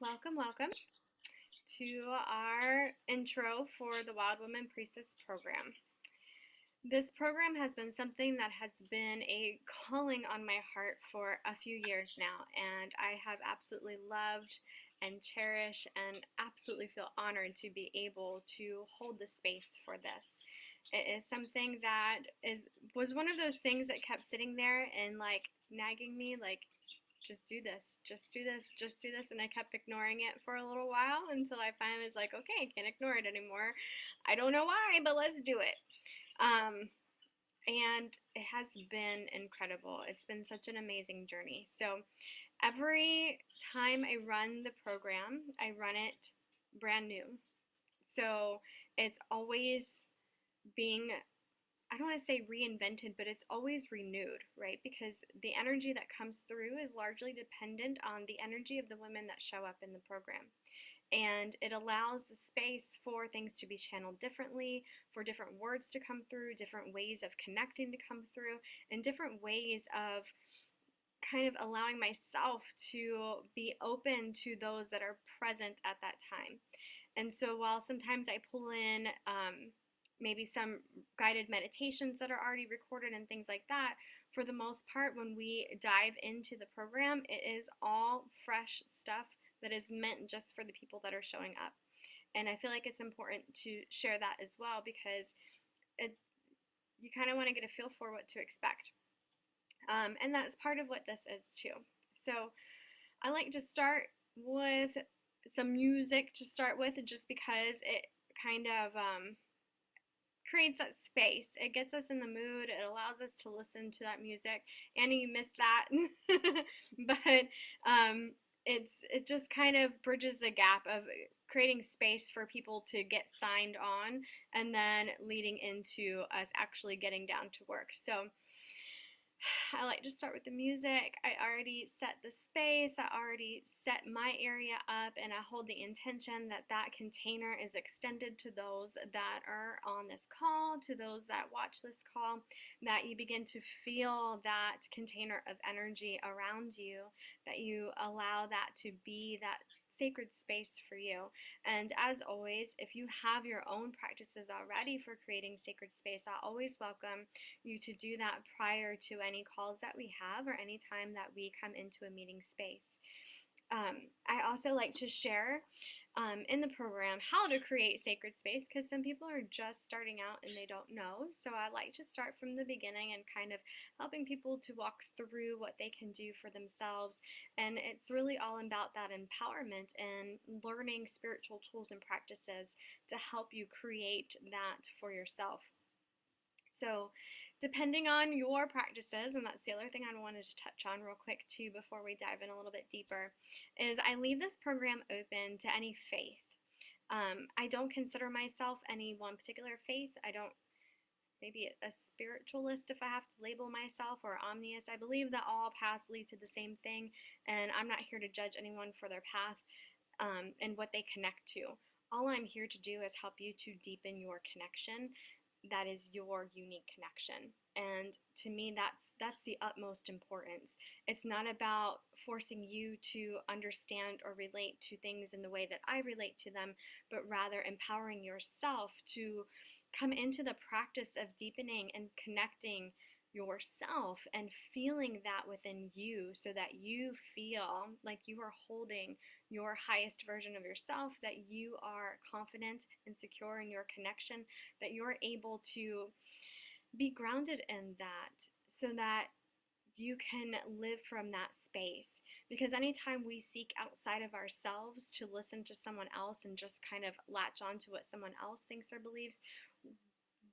Well, welcome to our intro for the Wild Woman Priestess program. This program has been something that has been a calling on my heart for a few years now, and I have absolutely loved and cherished and absolutely feel honored to be able to hold the space for this. It is something that was one of those things that kept sitting there and nagging me, just do this, just do this, just do this. And I kept ignoring it for a little while until I finally was like, okay, I can't ignore it anymore. I don't know why, but let's do it. And it has been incredible. It's been such an amazing journey. So every time I run the program, I run it brand new. So it's always being, I don't want to say reinvented, but it's always renewed, right? Because the energy that comes through is largely dependent on the energy of the women that show up in the program. And it allows the space for things to be channeled differently, for different words to come through, different ways of connecting to come through, and different ways of kind of allowing myself to be open to those that are present at that time. And so while sometimes I pull in maybe some guided meditations that are already recorded and things like that, for the most part, when we dive into the program, it is all fresh stuff that is meant just for the people that are showing up. And I feel like it's important to share that as well, because you kind of want to get a feel for what to expect. And that's part of what this is too. So I like to start with some music to start with, just because it kind of creates that space. It gets us in the mood. It allows us to listen to that music. Annie, you missed that. But it just kind of bridges the gap of creating space for people to get signed on, and then leading into us actually getting down to work. So I like to start with the music. I already set the space, I already set my area up, and I hold the intention that that container is extended to those that are on this call, to those that watch this call, that you begin to feel that container of energy around you, that you allow that to be that sacred space for you. And as always, if you have your own practices already for creating sacred space, I always welcome you to do that prior to any calls that we have, or any time that we come into a meeting space. I also like to share in the program how to create sacred space, because some people are just starting out and they don't know. So I like to start from the beginning and kind of helping people to walk through what they can do for themselves. And it's really all about that empowerment and learning spiritual tools and practices to help you create that for yourself. So depending on your practices, and that's the other thing I wanted to touch on real quick too before we dive in a little bit deeper, is I leave this program open to any faith. I don't consider myself any one particular faith. I don't, maybe a spiritualist if I have to label myself, or omniist. I believe that all paths lead to the same thing, and I'm not here to judge anyone for their path and what they connect to. All I'm here to do is help you to deepen your connection. That is your unique connection. And to me, that's the utmost importance. It's not about forcing you to understand or relate to things in the way that I relate to them, but rather empowering yourself to come into the practice of deepening and connecting yourself and feeling that within you, so that you feel like you are holding your highest version of yourself, that you are confident and secure in your connection, that you're able to be grounded in that, so that you can live from that space. Because anytime we seek outside of ourselves to listen to someone else and just kind of latch on to what someone else thinks or believes,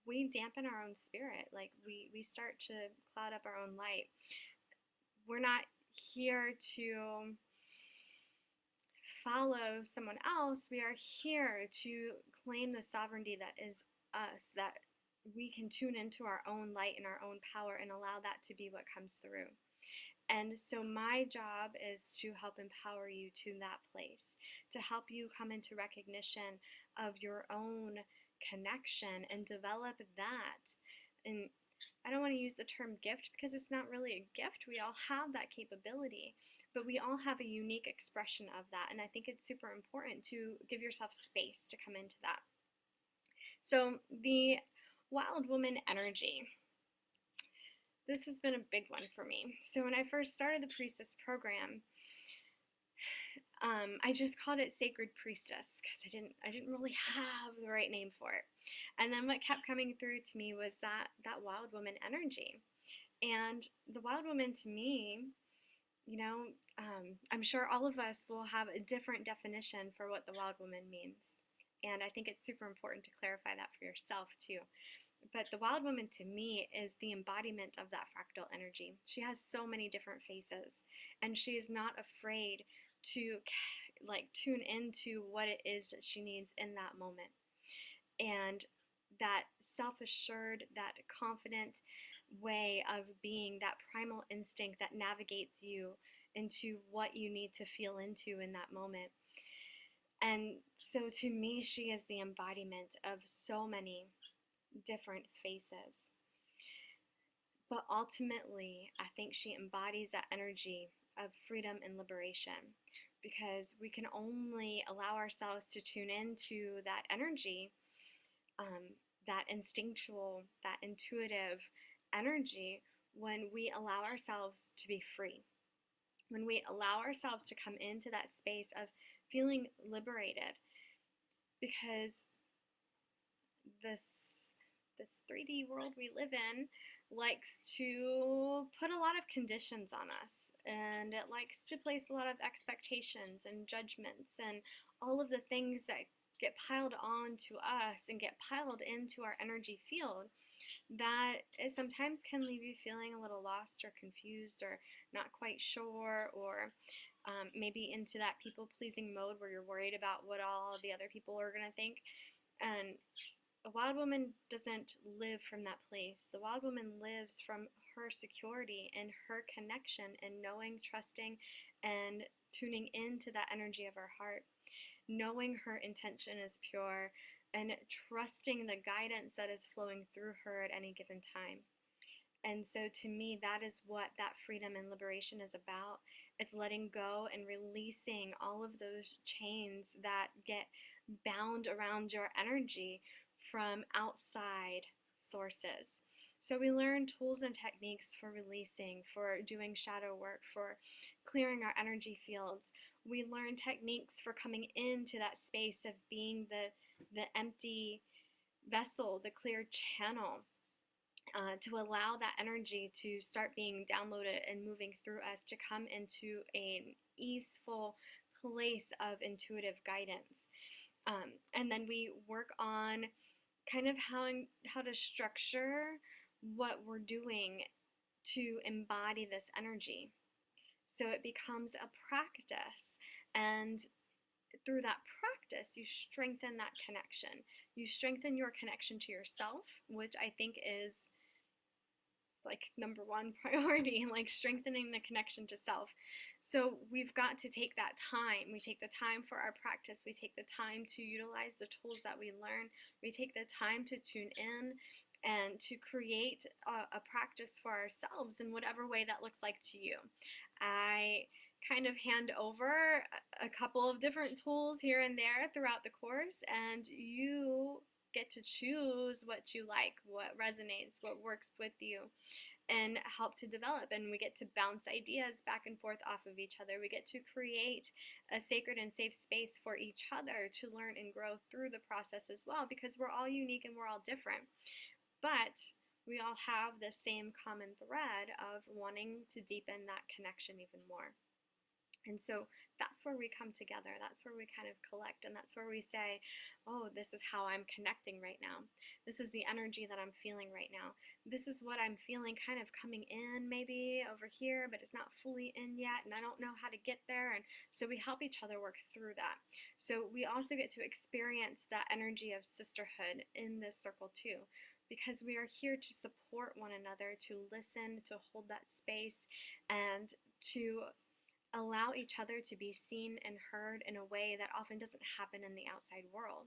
we dampen our own spirit. Like we start to cloud up our own light. We're not here to follow someone else. We are here to claim the sovereignty that is us, that we can tune into our own light and our own power and allow that to be what comes through. And so my job is to help empower you to that place, to help you come into recognition of your own connection and develop that. And I don't want to use the term gift because it's not really a gift. We all have that capability, but we all have a unique expression of that. And I think it's super important to give yourself space to come into that. So, the Wild Woman energy. This has been a big one for me. So, when I first started the Priestess program, I just called it Sacred Priestess because I didn't really have the right name for it. And then what kept coming through to me was that Wild Woman energy. And the Wild Woman to me, you know, I'm sure all of us will have a different definition for what the Wild Woman means. And I think it's super important to clarify that for yourself too. But the Wild Woman to me is the embodiment of that fractal energy. She has so many different faces, and she is not afraid to like tune into what it is that she needs in that moment. And that self-assured, that confident way of being, that primal instinct that navigates you into what you need to feel into in that moment. And so to me, she is the embodiment of so many different faces. But ultimately, I think she embodies that energy of freedom and liberation, because we can only allow ourselves to tune into that energy, that instinctual, that intuitive energy, when we allow ourselves to be free. When we allow ourselves to come into that space of feeling liberated, because this 3D world we live in likes to put a lot of conditions on us, and it likes to place a lot of expectations and judgments and all of the things that get piled on to us and get piled into our energy field, that it sometimes can leave you feeling a little lost or confused or not quite sure, or maybe into that people-pleasing mode where you're worried about what all the other people are going to think. And a wild woman doesn't live from that place. The wild woman lives from her security and her connection and knowing, trusting, and tuning into that energy of her heart, knowing her intention is pure, and trusting the guidance that is flowing through her at any given time. And so to me, that is what that freedom and liberation is about. It's letting go and releasing all of those chains that get bound around your energy from outside sources. So we learn tools and techniques for releasing, for doing shadow work, for clearing our energy fields. We learn techniques for coming into that space of being the empty vessel, the clear channel, to allow that energy to start being downloaded and moving through us to come into an easeful place of intuitive guidance. And then we work on kind of how to structure what we're doing to embody this energy. So it becomes a practice, and through that practice, you strengthen that connection. You strengthen your connection to yourself, which I think is like number one priority, like strengthening the connection to self. So we've got to take that time. We take the time for our practice. We take the time to utilize the tools that we learn. We take the time to tune in and to create a practice for ourselves in whatever way that looks like to you. I kind of hand over a couple of different tools here and there throughout the course, and you get to choose what you like, what resonates, what works with you, and help to develop. And we get to bounce ideas back and forth off of each other. We get to create a sacred and safe space for each other to learn and grow through the process as well, because we're all unique and we're all different. But we all have the same common thread of wanting to deepen that connection even more. And so that's where we come together. That's where we kind of collect, and that's where we say, oh, this is how I'm connecting right now. This is the energy that I'm feeling right now. This is what I'm feeling kind of coming in maybe over here, but it's not fully in yet, and I don't know how to get there. And so we help each other work through that. So we also get to experience that energy of sisterhood in this circle too, because we are here to support one another, to listen, to hold that space, and to allow each other to be seen and heard in a way that often doesn't happen in the outside world.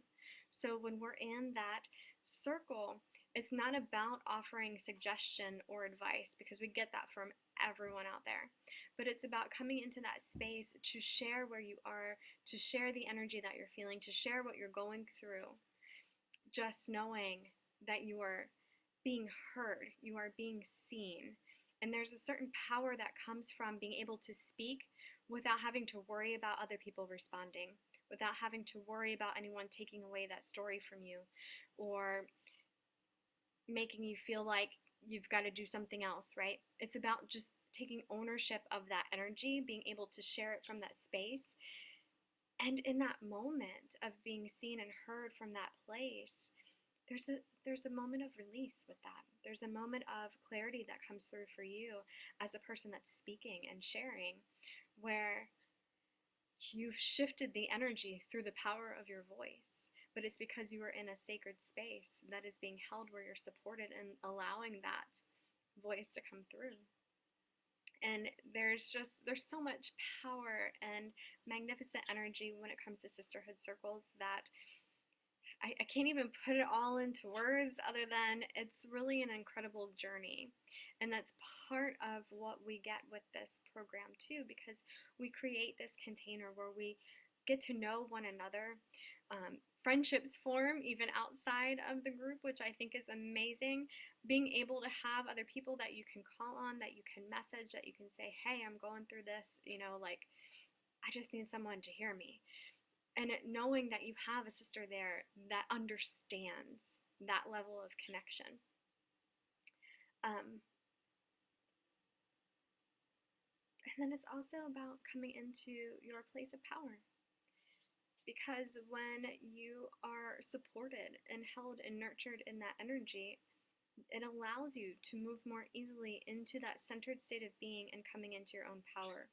So when we're in that circle, It's not about offering suggestion or advice, because we get that from everyone out there. But it's about coming into that space to share where you are, to share the energy that you're feeling, to share what you're going through. Just knowing that you are being heard, you are being seen. And there's a certain power that comes from being able to speak without having to worry about other people responding, without having to worry about anyone taking away that story from you, or making you feel like you've got to do something else, right? It's about just taking ownership of that energy, being able to share it from that space. And in that moment of being seen and heard from that place, there's a moment of release with that. There's a moment of clarity that comes through for you as a person that's speaking and sharing, where you've shifted the energy through the power of your voice. But it's because you are in a sacred space that is being held, where you're supported and allowing that voice to come through. And there's so much power and magnificent energy when it comes to sisterhood circles that I can't even put it all into words, other than it's really an incredible journey. And that's part of what we get with this program too, because we create this container where we get to know one another. Friendships form even outside of the group, which I think is amazing. Being able to have other people that you can call on, that you can message, that you can say, hey, I'm going through this, like, I just need someone to hear me. And knowing that you have a sister there that understands that level of connection. And then it's also about coming into your place of power. Because when you are supported and held and nurtured in that energy, it allows you to move more easily into that centered state of being and coming into your own power.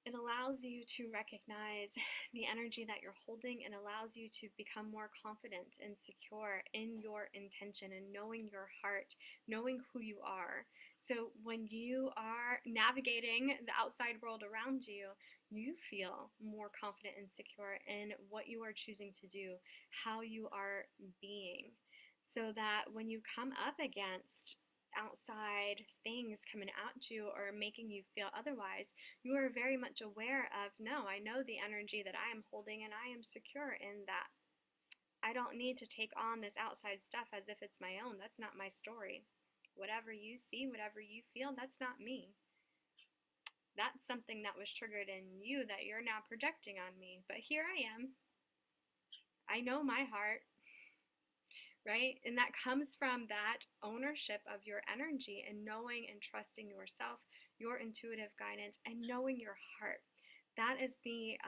It allows you to recognize the energy that you're holding, and allows you to become more confident and secure in your intention and knowing your heart, knowing who you are. So when you are navigating the outside world around you, you feel more confident and secure in what you are choosing to do, how you are being, so that when you come up against outside things coming at you or making you feel otherwise, you are very much aware of, no, I know the energy that I am holding, and I am secure in that. I don't need to take on this outside stuff as if it's my own. That's not my story. Whatever you see, whatever you feel, that's not me. That's something that was triggered in you that you're now projecting on me. But here I am. I know my heart. Right? And that comes from that ownership of your energy, and knowing and trusting yourself, your intuitive guidance, and knowing your heart. That is the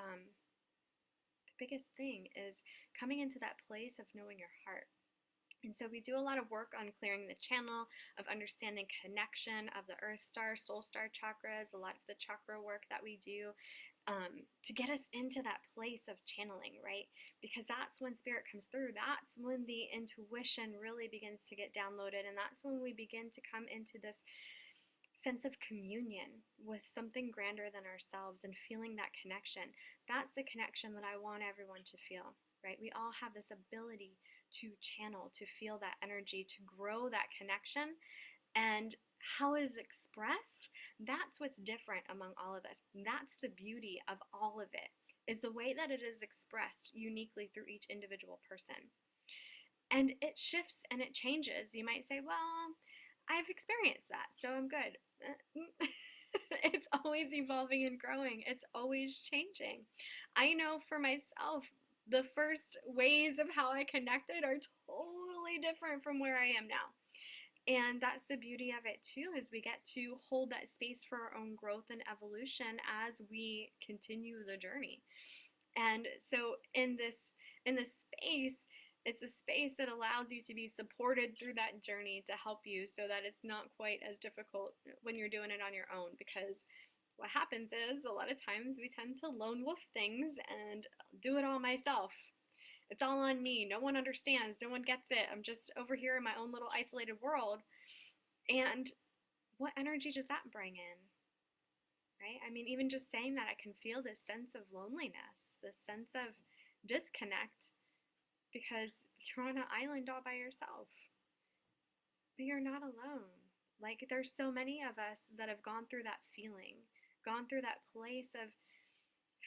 biggest thing, is coming into that place of knowing your heart. And so we do a lot of work on clearing the channel, of understanding connection of the earth star, soul star chakras, a lot of the chakra work that we do, to get us into that place of channeling, right? Because that's when spirit comes through. That's when the intuition really begins to get downloaded. And that's when we begin to come into this sense of communion with something grander than ourselves, and feeling that connection. That's the connection that I want everyone to feel, right? We all have this ability to channel, to feel that energy, to grow that connection. And how it is expressed, that's what's different among all of us. That's the beauty of all of it, is the way that it is expressed uniquely through each individual person. And it shifts and it changes. You might say, well, I've experienced that, so I'm good. It's always evolving and growing. It's always changing. I know for myself, the first ways of how I connected are totally different from where I am now. And that's the beauty of it too, is we get to hold that space for our own growth and evolution as we continue the journey. And so in this space, it's a space that allows you to be supported through that journey, to help you, so that it's not quite as difficult when you're doing it on your own. Because what happens is, a lot of times we tend to lone wolf things and do it all myself. It's all on me. No one understands. No one gets it. I'm just over here in my own little isolated world. And what energy does that bring in? Right? I mean, even just saying that, I can feel this sense of loneliness, this sense of disconnect, because you're on an island all by yourself. But you're not alone. Like, there's so many of us that have gone through that feeling, gone through that place of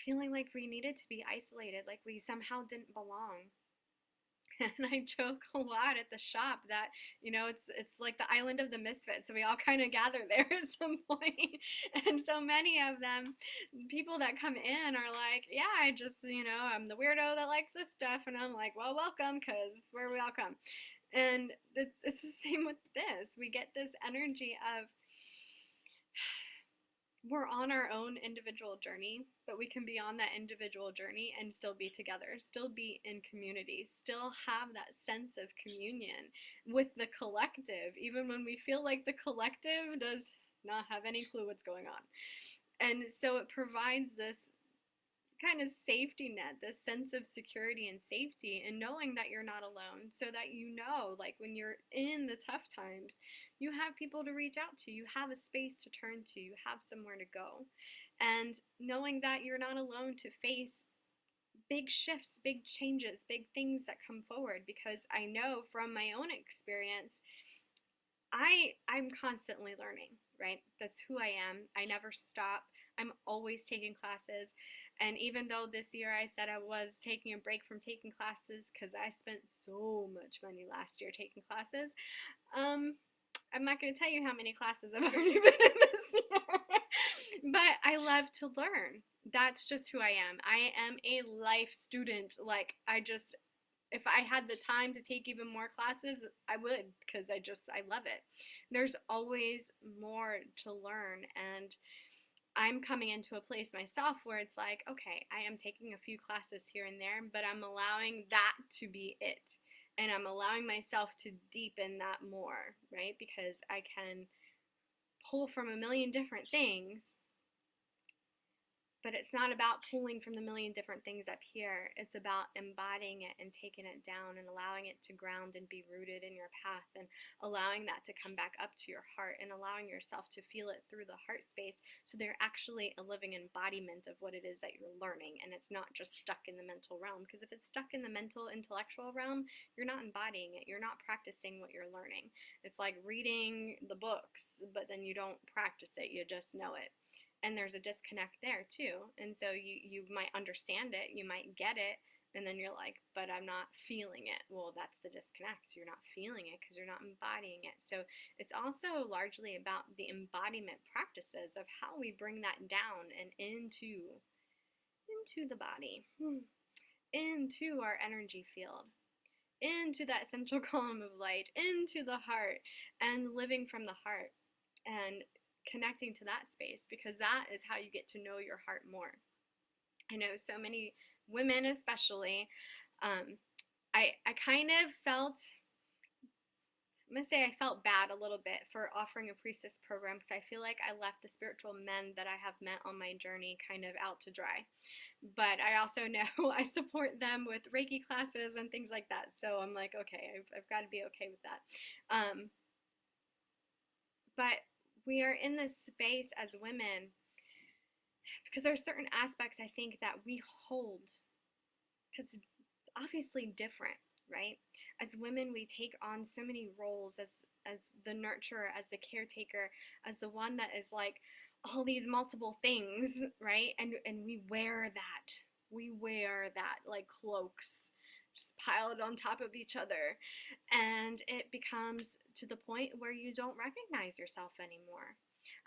feeling like we needed to be isolated, like we somehow didn't belong. And I joke a lot at the shop that, it's like the island of the misfits. So we all kind of gather there at some point. And so many of them, people that come in are like, yeah, I just, I'm the weirdo that likes this stuff. And I'm like, well, welcome, because it's where we all come. And it's the same with this. We get this energy of, we're on our own individual journey, but we can be on that individual journey and still be together, still be in community, still have that sense of communion with the collective, even when we feel like the collective does not have any clue what's going on. And so it provides this kind of safety net, this sense of security and safety, and knowing that you're not alone, so that like when you're in the tough times, you have people to reach out to, you have a space to turn to, you have somewhere to go, and knowing that you're not alone to face big shifts, big changes, big things that come forward, because I know from my own experience, I'm constantly learning, right? That's who I am. I never stop. I'm always taking classes. And even though this year I said I was taking a break from taking classes because I spent so much money last year taking classes, I'm not going to tell you how many classes I've already been in this year. But I love to learn. That's just who I am. I am a life student. Like, if I had the time to take even more classes, I would, because I love it. There's always more to learn, and I'm coming into a place myself where it's like, okay, I am taking a few classes here and there, but I'm allowing that to be it. And I'm allowing myself to deepen that more, right? Because I can pull from a million different things, but it's not about pulling from the million different things up here. It's about embodying it and taking it down and allowing it to ground and be rooted in your path, and allowing that to come back up to your heart, and allowing yourself to feel it through the heart space, so they're actually a living embodiment of what it is that you're learning, and it's not just stuck in the mental realm. Because if it's stuck in the mental, intellectual realm, you're not embodying it. You're not practicing what you're learning. It's like reading the books, but then you don't practice it. You just know it. And there's a disconnect there too. And so you might understand it, you might get it, and then you're like, but I'm not feeling it. Well, that's the disconnect. You're not feeling it because you're not embodying it. So it's also largely about the embodiment practices of how we bring that down and into the body, into our energy field, into that central column of light, into the heart, and living from the heart, and connecting to that space, because that is how you get to know your heart more. I know so many women, especially, I kind of felt, I'm going to say I felt bad a little bit for offering a priestess program, because I feel like I left the spiritual men that I have met on my journey kind of out to dry. But I also know I support them with Reiki classes and things like that. So I'm like, okay, I've got to be okay with that. But we are in this space as women because there are certain aspects, I think, that we hold, because it's obviously different, right? As women, we take on so many roles as the nurturer, as the caretaker, as the one that is like all these multiple things, right? And we wear that. We wear that like cloaks, just piled on top of each other. And it becomes to the point where you don't recognize yourself anymore.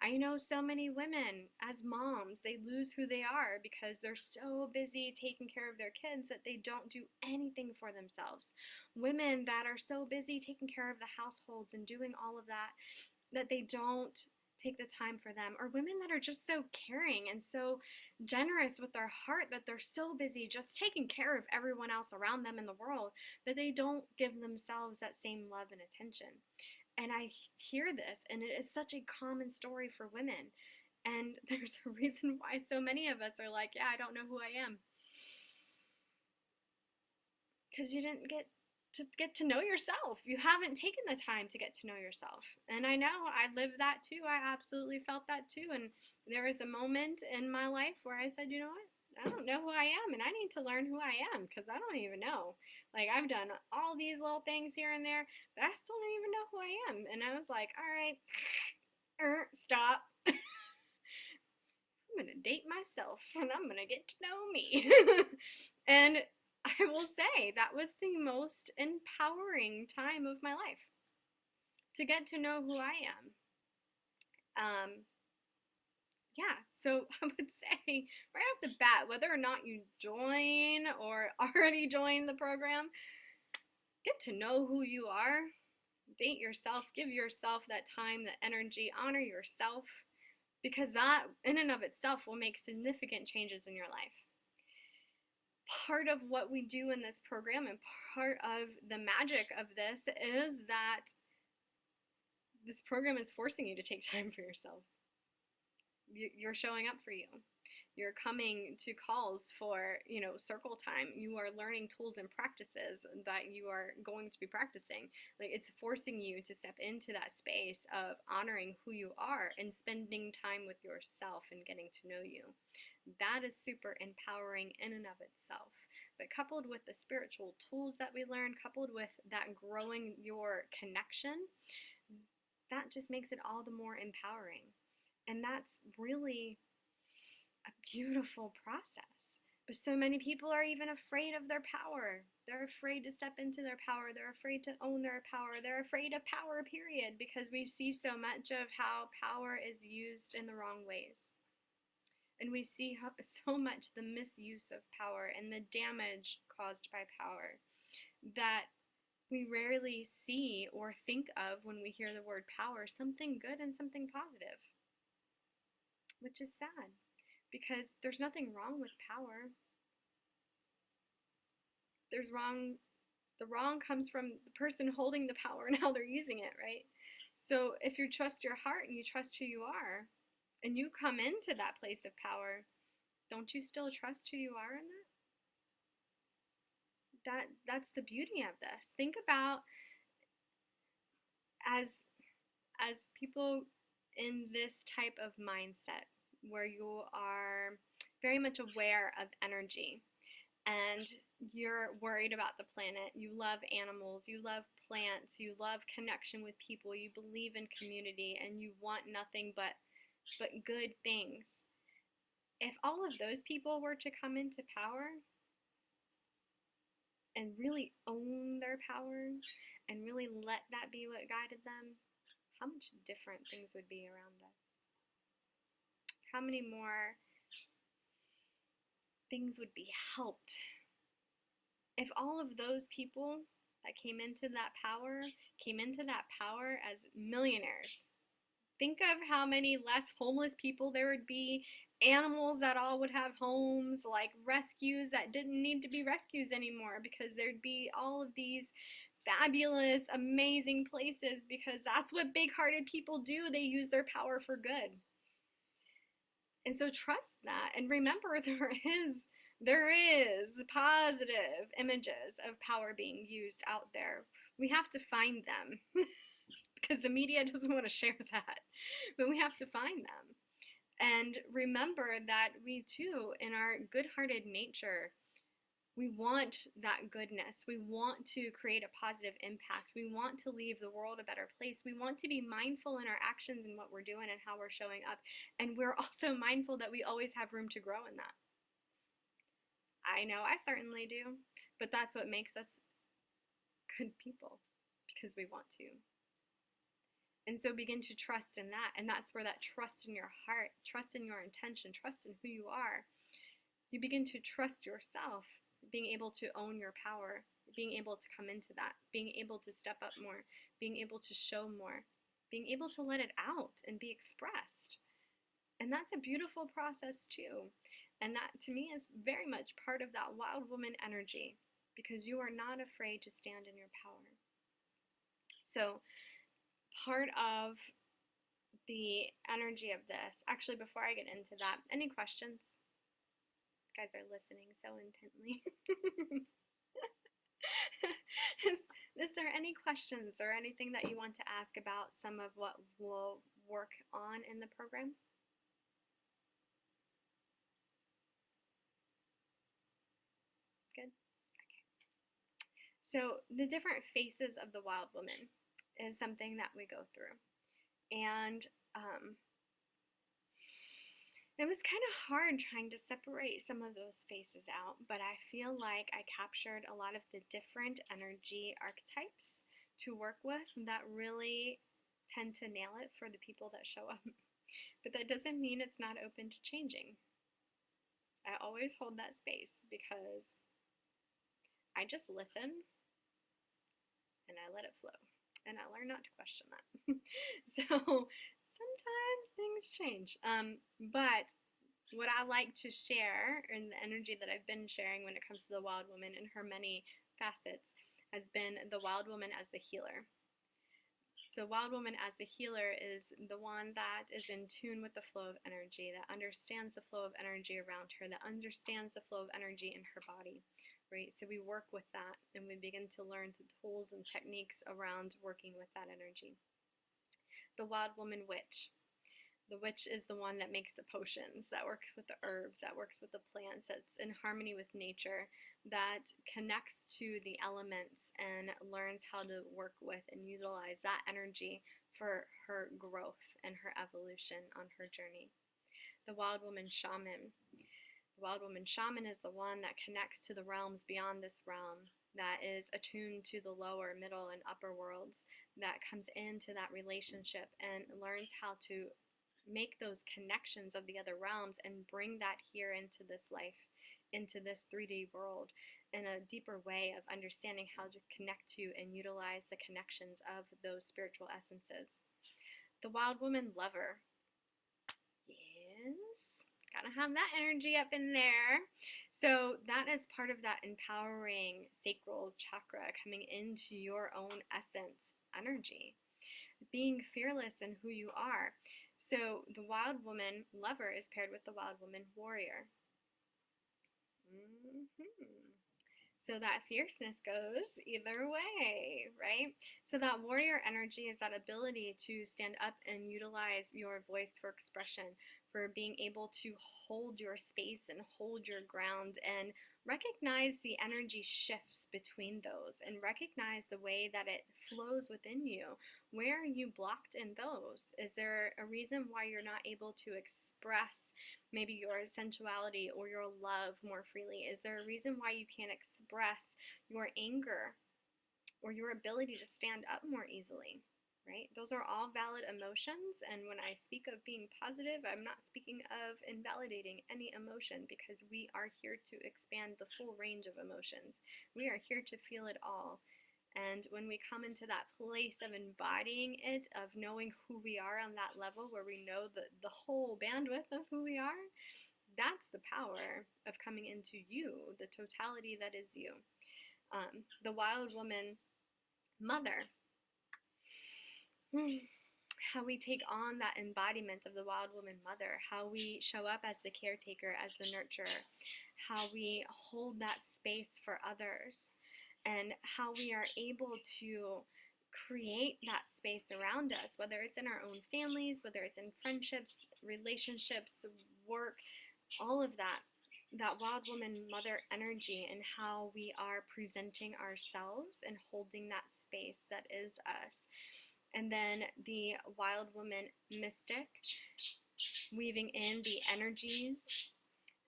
I know so many women as moms, they lose who they are because they're so busy taking care of their kids that they don't do anything for themselves. Women that are so busy taking care of the households and doing all of that, that they don't take the time for them. Or women that are just so caring and so generous with their heart that they're so busy just taking care of everyone else around them in the world that they don't give themselves that same love and attention. And I hear this, and it is such a common story for women. And there's a reason why so many of us are like, yeah, I don't know who I am. Because you didn't get to know yourself. You haven't taken the time to get to know yourself. And I know I lived that too. I absolutely felt that too. And there was a moment in my life where I said, you know what? I don't know who I am, and I need to learn who I am because I don't even know. Like, I've done all these little things here and there, but I still don't even know who I am. And I was like, all right, stop. I'm going to date myself and I'm going to get to know me. And I will say that was the most empowering time of my life, to get to know who I am. Yeah, so I would say right off the bat, whether or not you join or already joined the program, get to know who you are, date yourself, give yourself that time, that energy, honor yourself, because that in and of itself will make significant changes in your life. Part of what we do in this program and part of the magic of this is that this program is forcing you to take time for yourself. You're showing up for you. You're coming to calls for, circle time. You are learning tools and practices that you are going to be practicing. Like, it's forcing you to step into that space of honoring who you are and spending time with yourself and getting to know you. That is super empowering in and of itself. But coupled with the spiritual tools that we learn, coupled with that growing your connection, that just makes it all the more empowering. And that's really a beautiful process. But so many people are even afraid of their power. They're afraid to step into their power. They're afraid to own their power. They're afraid of power, period, because we see so much of how power is used in the wrong ways. And we see so much the misuse of power and the damage caused by power that we rarely see or think of when we hear the word power, something good and something positive, which is sad because there's nothing wrong with power. The wrong comes from the person holding the power and how they're using it, right? So if you trust your heart and you trust who you are and you come into that place of power, don't you still trust who you are in that? That's the beauty of this. Think about as people in this type of mindset where you are very much aware of energy and you're worried about the planet, you love animals, you love plants, you love connection with people, you believe in community, and you want nothing but good things. If all of those people were to come into power and really own their power and really let that be what guided them, how much different things would be around us. How many more things would be helped if all of those people that came into that power as millionaires. Think of how many less homeless people there would be, animals that all would have homes, like rescues that didn't need to be rescues anymore because there'd be all of these fabulous, amazing places because that's what big-hearted people do. They use their power for good. And so trust that and remember there is positive images of power being used out there. We have to find them because the media doesn't want to share that, but we have to find them. And remember that we too, in our good-hearted nature, we want that goodness. We want to create a positive impact. We want to leave the world a better place. We want to be mindful in our actions and what we're doing and how we're showing up. And we're also mindful that we always have room to grow in that. I know I certainly do, but that's what makes us good people, because we want to. And so begin to trust in that. And that's where that trust in your heart, trust in your intention, trust in who you are. You begin to trust yourself, being able to own your power, being able to come into that, being able to step up more, being able to show more, being able to let it out and be expressed. And that's a beautiful process too. And that to me is very much part of that wild woman energy, because you are not afraid to stand in your power. So part of the energy of this, actually before I get into that, any questions? You guys are listening so intently. Is there any questions or anything that you want to ask about some of what we'll work on in the program? So the different faces of the wild woman is something that we go through. And it was kind of hard trying to separate some of those faces out, but I feel like I captured a lot of the different energy archetypes to work with that really tend to nail it for the people that show up. But that doesn't mean it's not open to changing. I always hold that space because I just listen and I let it flow. And I learn not to question that. So sometimes things change. But what I like to share, and the energy that I've been sharing when it comes to the wild woman and her many facets, has been the wild woman as the healer. The wild woman as the healer is the one that is in tune with the flow of energy, that understands the flow of energy around her, that understands the flow of energy in her body, right? So we work with that and we begin to learn the tools and techniques around working with that energy. The wild woman witch. The witch is the one that makes the potions, that works with the herbs, that works with the plants, that's in harmony with nature, that connects to the elements and learns how to work with and utilize that energy for her growth and her evolution on her journey. The wild woman shaman. The wild woman shaman is the one that connects to the realms beyond this realm, that is attuned to the lower, middle, and upper worlds, that comes into that relationship and learns how to make those connections of the other realms and bring that here into this life, into this 3D world, in a deeper way of understanding how to connect to and utilize the connections of those spiritual essences. The wild woman lover. Yes, gotta have that energy up in there. So that is part of that empowering sacral chakra, coming into your own essence energy, being fearless in who you are. So the wild woman lover is paired with the wild woman warrior. So that fierceness goes either way, right? So that warrior energy is that ability to stand up and utilize your voice for expression, for being able to hold your space and hold your ground and recognize the energy shifts between those and recognize the way that it flows within you. Where are you blocked in those? Is there a reason why you're not able to express maybe your sensuality or your love more freely? Is there a reason why you can't express your anger or your ability to stand up more easily? Right? Those are all valid emotions, and when I speak of being positive, I'm not speaking of invalidating any emotion, because we are here to expand the full range of emotions. We are here to feel it all. And when we come into that place of embodying it, of knowing who we are on that level where we know the whole bandwidth of who we are, that's the power of coming into you, the totality that is you. The wild woman mother. How we take on that embodiment of the wild woman mother, how we show up as the caretaker, as the nurturer, how we hold that space for others, and how we are able to create that space around us, whether it's in our own families, whether it's in friendships, relationships, work, all of that. That wild woman mother energy, and how we are presenting ourselves and holding that space that is us. And then the wild woman mystic, weaving in the energies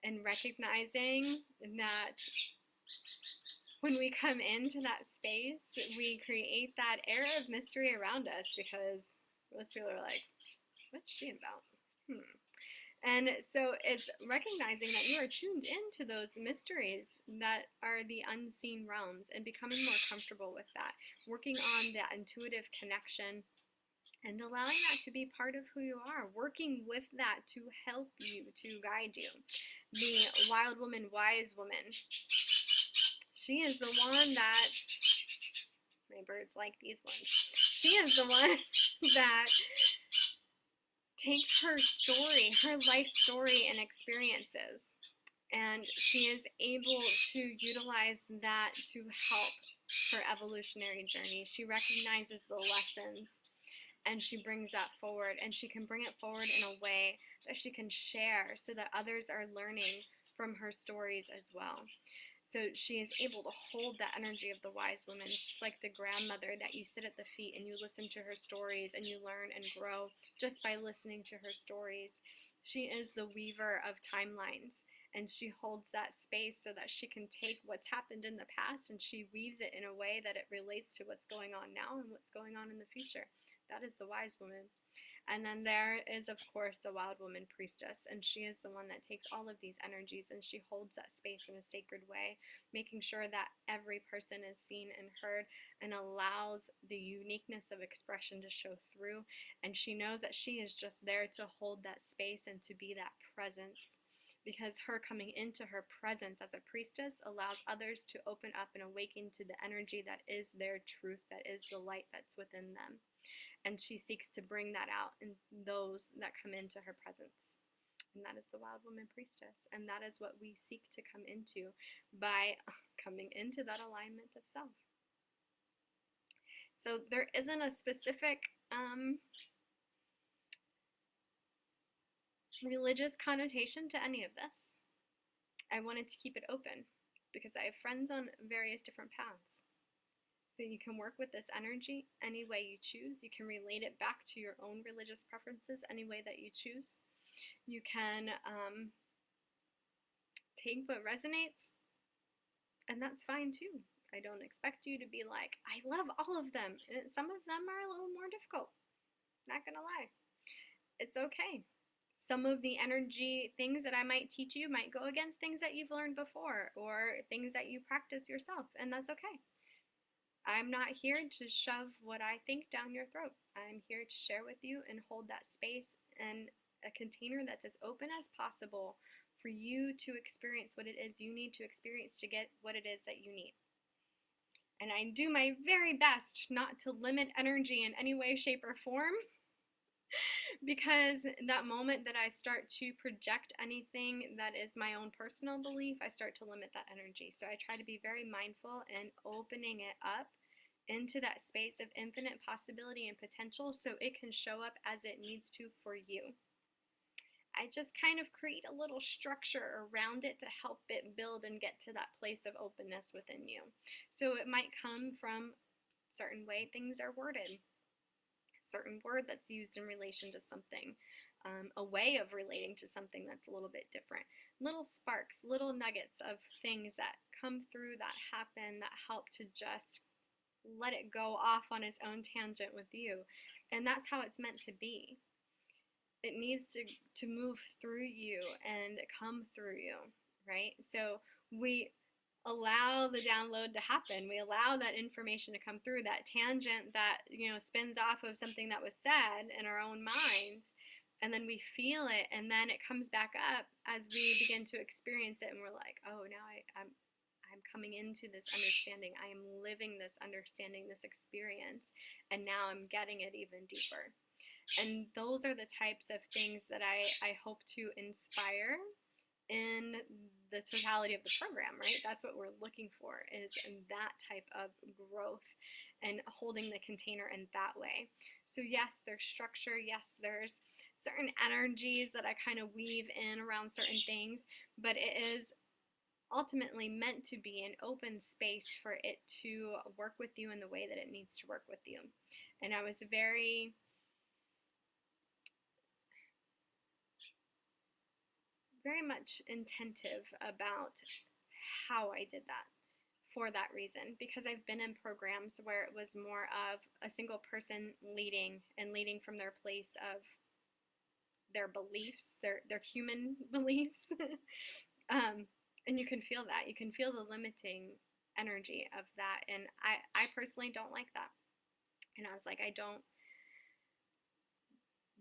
and recognizing that when we come into that space, we create that air of mystery around us, because most people are like, what's she about? And so it's recognizing that you are tuned into those mysteries that are the unseen realms, and becoming more comfortable with that, working on that intuitive connection and allowing that to be part of who you are, working with that to help you, to guide you. The wild woman, wise woman, she is the one that, my birds like these ones, she is the one that takes her story, her life story and experiences, and she is able to utilize that to help her evolutionary journey. She recognizes the lessons and she brings that forward, and she can bring it forward in a way that she can share so that others are learning from her stories as well. So she is able to hold that energy of the wise woman, just like the grandmother that you sit at the feet and you listen to her stories and you learn and grow just by listening to her stories. She is the weaver of timelines, and she holds that space so that she can take what's happened in the past and she weaves it in a way that it relates to what's going on now and what's going on in the future. That is the wise woman. And then there is, of course, the Wild Woman Priestess, and she is the one that takes all of these energies and she holds that space in a sacred way, making sure that every person is seen and heard and allows the uniqueness of expression to show through. And she knows that she is just there to hold that space and to be that presence. Because her coming into her presence as a priestess allows others to open up and awaken to the energy that is their truth, that is the light that's within them. And she seeks to bring that out in those that come into her presence. And that is the Wild Woman Priestess. And that is what we seek to come into by coming into that alignment of self. So there isn't a specific religious connotation to any of this. I wanted to keep it open because I have friends on various different paths. So you can work with this energy any way you choose. You can relate it back to your own religious preferences any way that you choose. You can take what resonates, and that's fine too. I don't expect you to be like, I love all of them. And some of them are a little more difficult. Not gonna lie. It's okay. Some of the energy things that I might teach you might go against things that you've learned before or things that you practice yourself, and that's okay. I'm not here to shove what I think down your throat. I'm here to share with you and hold that space and a container that's as open as possible for you to experience what it is you need to experience to get what it is that you need. And I do my very best not to limit energy in any way, shape, or form. Because that moment that I start to project anything that is my own personal belief, I start to limit that energy. So I try to be very mindful and opening it up into that space of infinite possibility and potential so it can show up as it needs to for you. I just kind of create a little structure around it to help it build and get to that place of openness within you. So it might come from a certain way things are worded, certain word that's used in relation to something, a way of relating to something that's a little bit different. Little sparks, little nuggets of things that come through, that happen, that help to just let it go off on its own tangent with you. And that's how it's meant to be. It needs to move through you and come through you, right? So we allow the download to happen. We allow that information to come through, that tangent that, spins off of something that was said in our own minds, and then we feel it, and then it comes back up as we begin to experience it, and we're like, oh, now I'm coming into this understanding. I am living this understanding, this experience, and now I'm getting it even deeper. And those are the types of things that I hope to inspire in the totality of the program, right? That's what we're looking for, is that type of growth and holding the container in that way. So yes, there's structure. Yes, there's certain energies that I kind of weave in around certain things, but it is ultimately meant to be an open space for it to work with you in the way that it needs to work with you. And I was very much intentive about how I did that for that reason, because I've been in programs where it was more of a single person leading from their place of their beliefs, their human beliefs. And you can feel that. You can feel the limiting energy of that. And I personally don't like that. And I was like,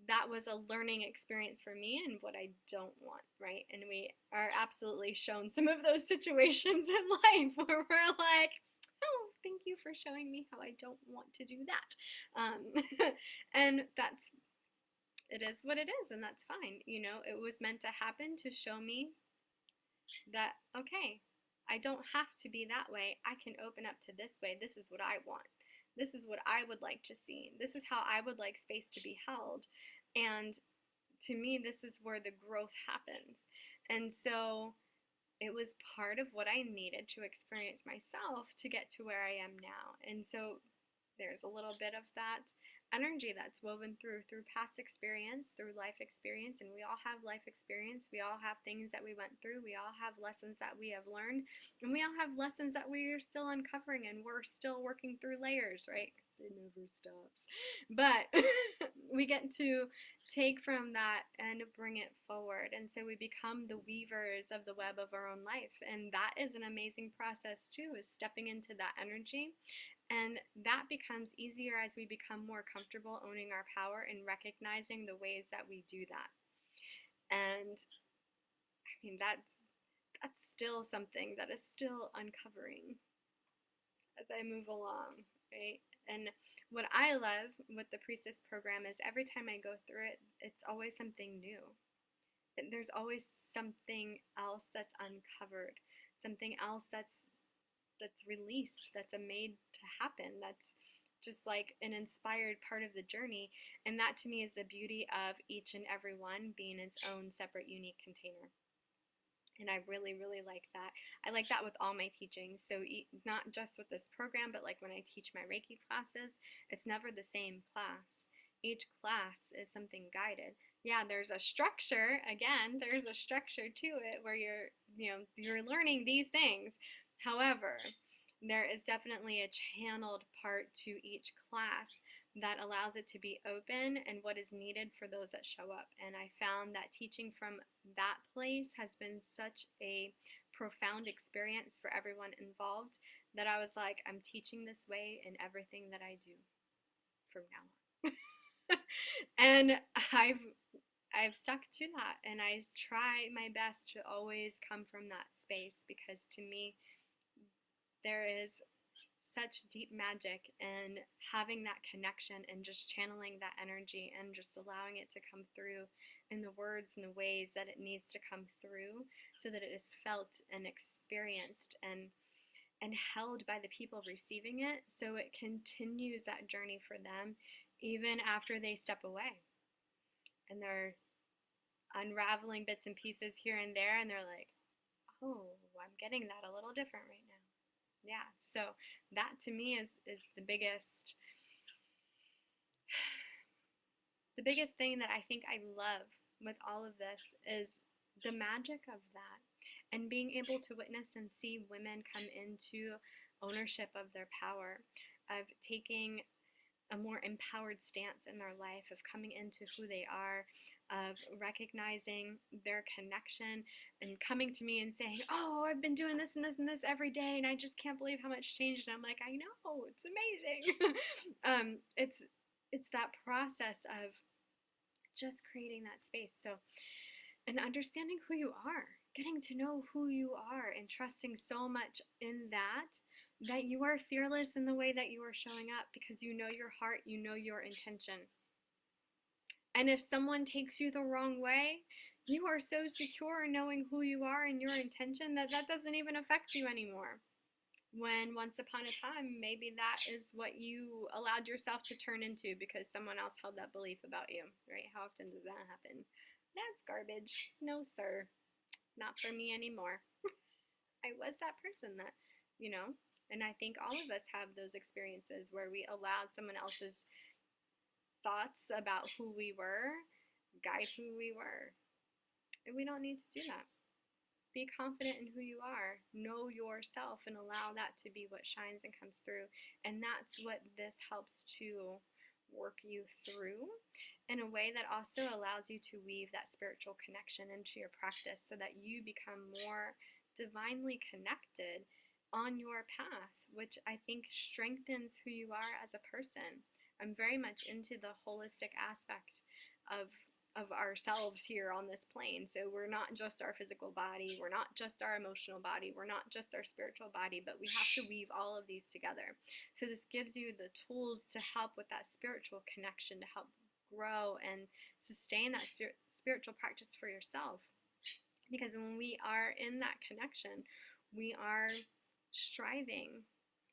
that was a learning experience for me and what I don't want, right? And we are absolutely shown some of those situations in life where we're like, oh, thank you for showing me how I don't want to do that. And it is what it is, and that's fine. It was meant to happen to show me that, okay, I don't have to be that way. I can open up to this way. This is what I want. This is what I would like to see. This is how I would like space to be held. And to me, this is where the growth happens. And so it was part of what I needed to experience myself to get to where I am now. And so there's a little bit of that energy that's woven through past experience, through life experience, and we all have life experience. We all have things that we went through. We all have lessons that we have learned, and we all have lessons that we are still uncovering, and we're still working through layers, right? Because it never stops. But we get to take from that and bring it forward, and so we become the weavers of the web of our own life, and that is an amazing process too, is stepping into that energy. And that becomes easier as we become more comfortable owning our power and recognizing the ways that we do that. And I mean, that's still something that is still uncovering as I move along, right? And what I love with the Priestess program is every time I go through it, it's always something new. There's always something else that's uncovered, something else that's released, that's a made to happen, that's just like an inspired part of the journey. And that to me is the beauty of each and every one being its own separate, unique container. And I really, really like that. I like that with all my teachings. So not just with this program, but like when I teach my Reiki classes, it's never the same class. Each class is something guided. Yeah, there's a structure. Again, there's a structure to it where you're learning these things. However, there is definitely a channeled part to each class that allows it to be open and what is needed for those that show up. And I found that teaching from that place has been such a profound experience for everyone involved that I was like, I'm teaching this way in everything that I do from now on. And I've stuck to that, and I try my best to always come from that space, because to me there is such deep magic in having that connection and just channeling that energy and just allowing it to come through in the words and the ways that it needs to come through, so that it is felt and experienced and held by the people receiving it, so it continues that journey for them even after they step away and they're unraveling bits and pieces here and there, and they're like, oh, I'm getting that a little different right now. Yeah, so that to me is the biggest thing that I think I love with all of this is the magic of that, and being able to witness and see women come into ownership of their power, of taking a more empowered stance in their life, of coming into who they are, of recognizing their connection and coming to me and saying, oh, I've been doing this and this and this every day and I just can't believe how much changed. And I'm like, I know, it's amazing. It's that process of just creating that space. So, and understanding who you are, getting to know who you are, and trusting so much in that you are fearless in the way that you are showing up, because you know your heart, you know your intention. And if someone takes you the wrong way, you are so secure in knowing who you are and your intention that that doesn't even affect you anymore. When once upon a time, maybe that is what you allowed yourself to turn into because someone else held that belief about you, right? How often does that happen? That's garbage. No, sir. Not for me anymore. I was that person that, you know, and I think all of us have those experiences where we allowed someone else's thoughts about who we were guide who we were. And we don't need to do that. Be confident in who you are. Know yourself and allow that to be what shines and comes through. And that's what this helps to work you through in a way that also allows you to weave that spiritual connection into your practice, so that you become more divinely connected on your path, which I think strengthens who you are as a person. I'm very much into the holistic aspect of ourselves here on this plane. So we're not just our physical body, we're not just our emotional body, we're not just our spiritual body, but we have to weave all of these together. So this gives you the tools to help with that spiritual connection, to help grow and sustain that spiritual practice for yourself. Because when we are in that connection, we are striving,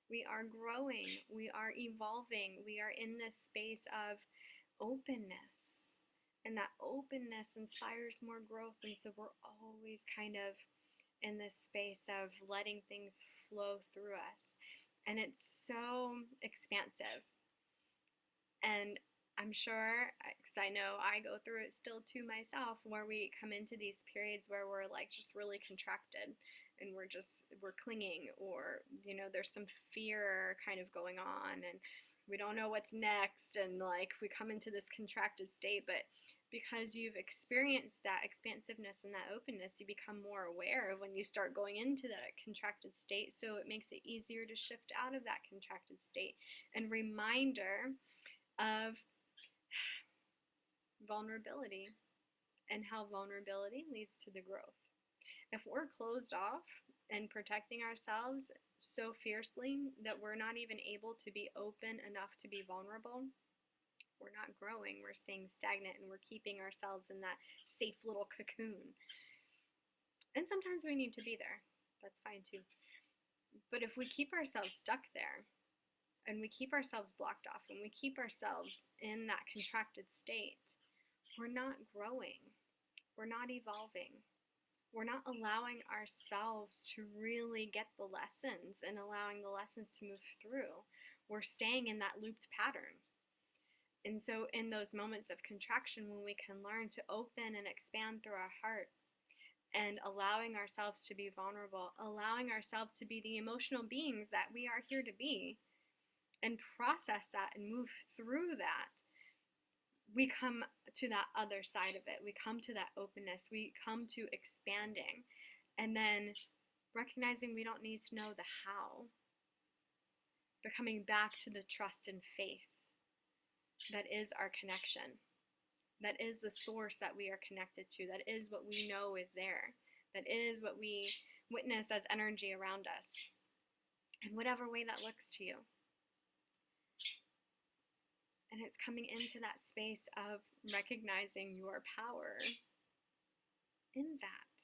we are growing, we are evolving, we are in this space of openness. And that openness inspires more growth. And so we're always kind of in this space of letting things flow through us. And it's so expansive. And I'm sure, because I know I go through it still too myself, where we come into these periods where we're like just really contracted and we're clinging, or there's some fear kind of going on and we don't know what's next, and like we come into this contracted state. But because you've experienced that expansiveness and that openness, you become more aware of when you start going into that contracted state, so it makes it easier to shift out of that contracted state. And reminder of vulnerability and how vulnerability leads to the growth. If we're closed off and protecting ourselves so fiercely that we're not even able to be open enough to be vulnerable, we're not growing, we're staying stagnant, and we're keeping ourselves in that safe little cocoon. And sometimes we need to be there. That's fine too. But if we keep ourselves stuck there, and we keep ourselves blocked off, and we keep ourselves in that contracted state, we're not growing. We're not evolving. We're not allowing ourselves to really get the lessons and allowing the lessons to move through. We're staying in that looped pattern. And so in those moments of contraction, when we can learn to open and expand through our heart and allowing ourselves to be vulnerable, allowing ourselves to be the emotional beings that we are here to be, and process that and move through that, we come to that other side of it. We come to that openness. We come to expanding, and then recognizing we don't need to know the how, but coming back to the trust and faith that is our connection, that is the source that we are connected to, that is what we know is there, that is what we witness as energy around us, in whatever way that looks to you. And it's coming into that space of recognizing your power in that.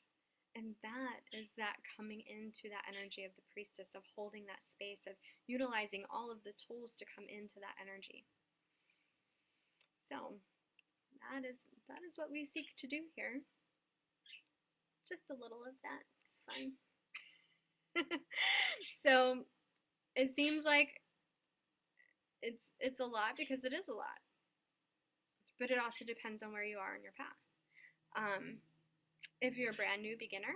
And that is that coming into that energy of the priestess, of holding that space, of utilizing all of the tools to come into that energy. So that is what we seek to do here. Just a little of that. It's fine. So it seems like it's a lot, because it is a lot, but it also depends on where you are in your path. If you're a brand new beginner,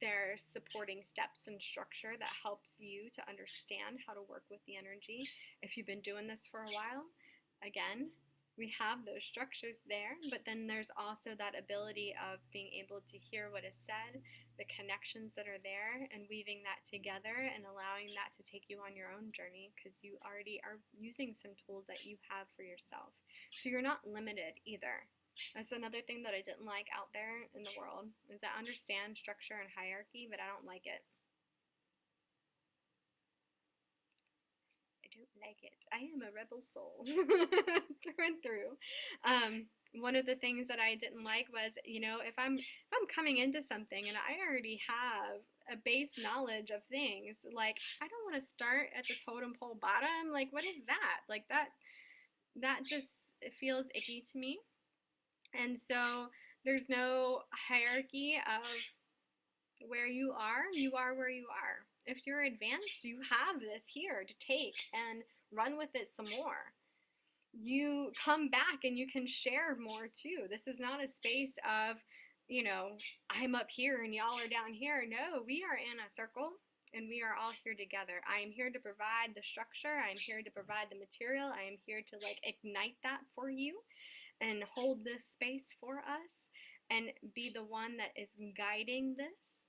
there's supporting steps and structure that helps you to understand how to work with the energy. If you've been doing this for a while, again, we have those structures there, but then there's also that ability of being able to hear what is said, the connections that are there, and weaving that together and allowing that to take you on your own journey, because you already are using some tools that you have for yourself. So you're not limited either. That's another thing that I didn't like out there in the world, is that I understand structure and hierarchy, but I don't like it. Don't like it. I am a rebel soul through and through. One of the things that I didn't like was, if I'm coming into something and I already have a base knowledge of things, like I don't want to start at the totem pole bottom. Like, what is that? Like that just, it feels icky to me. And so there's no hierarchy of where you are. You are where you are. If you're advanced, you have this here to take and run with it some more. You come back and you can share more too. This is not a space of, I'm up here and y'all are down here. No, we are in a circle and we are all here together. I am here to provide the structure. I am here to provide the material. I am here to ignite that for you and hold this space for us and be the one that is guiding this.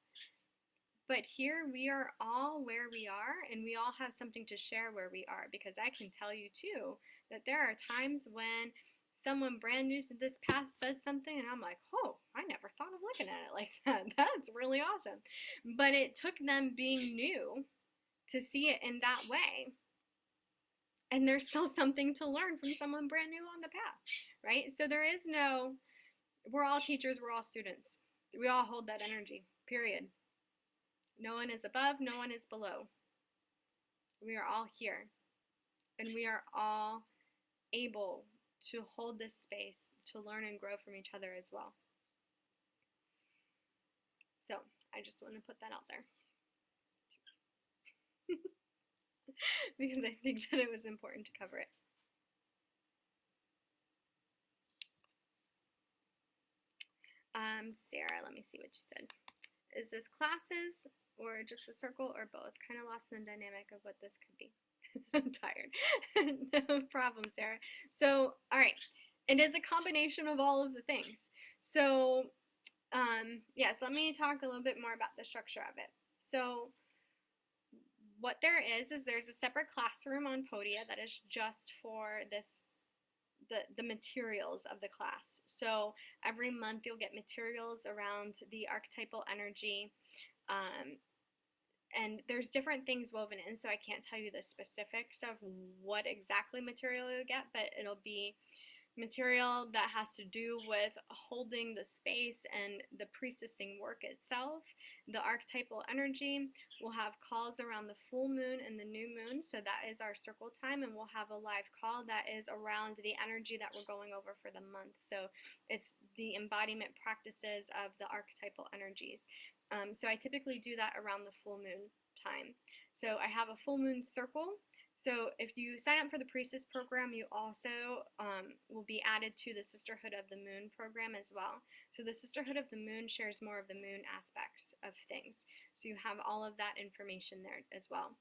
But here we are all where we are, and we all have something to share where we are, because I can tell you too that there are times when someone brand new to this path says something and I'm like, oh, I never thought of looking at it like that. That's really awesome. But it took them being new to see it in that way. And there's still something to learn from someone brand new on the path, right? So there is no, we're all teachers, we're all students. We all hold that energy, period. No one is above, no one is below. We are all here. And we are all able to hold this space to learn and grow from each other as well. So I just want to put that out there because I think that it was important to cover it. Sarah, let me see what you said. Is this classes or just a circle or both? Kind of lost in the dynamic of what this could be. I'm tired. No problem, Sarah. So, all right. It is a combination of all of the things. So, yes, let me talk a little bit more about the structure of it. So, what there is there's a separate classroom on Podia that is just for this the materials of the class. So every month you'll get materials around the archetypal energy, and there's different things woven in, so I can't tell you the specifics of what exactly material you'll get, but it'll be material that has to do with holding the space and the priestessing work itself. The archetypal energy will have calls around the full moon and the new moon, so that is our circle time, and we'll have a live call that is around the energy that we're going over for the month. So it's the embodiment practices of the archetypal energies. So I typically do that around the full moon time. So I have a full moon circle. So if you sign up for the Priestess program, you also will be added to the Sisterhood of the Moon program as well. So the Sisterhood of the Moon shares more of the moon aspects of things. So you have all of that information there as well.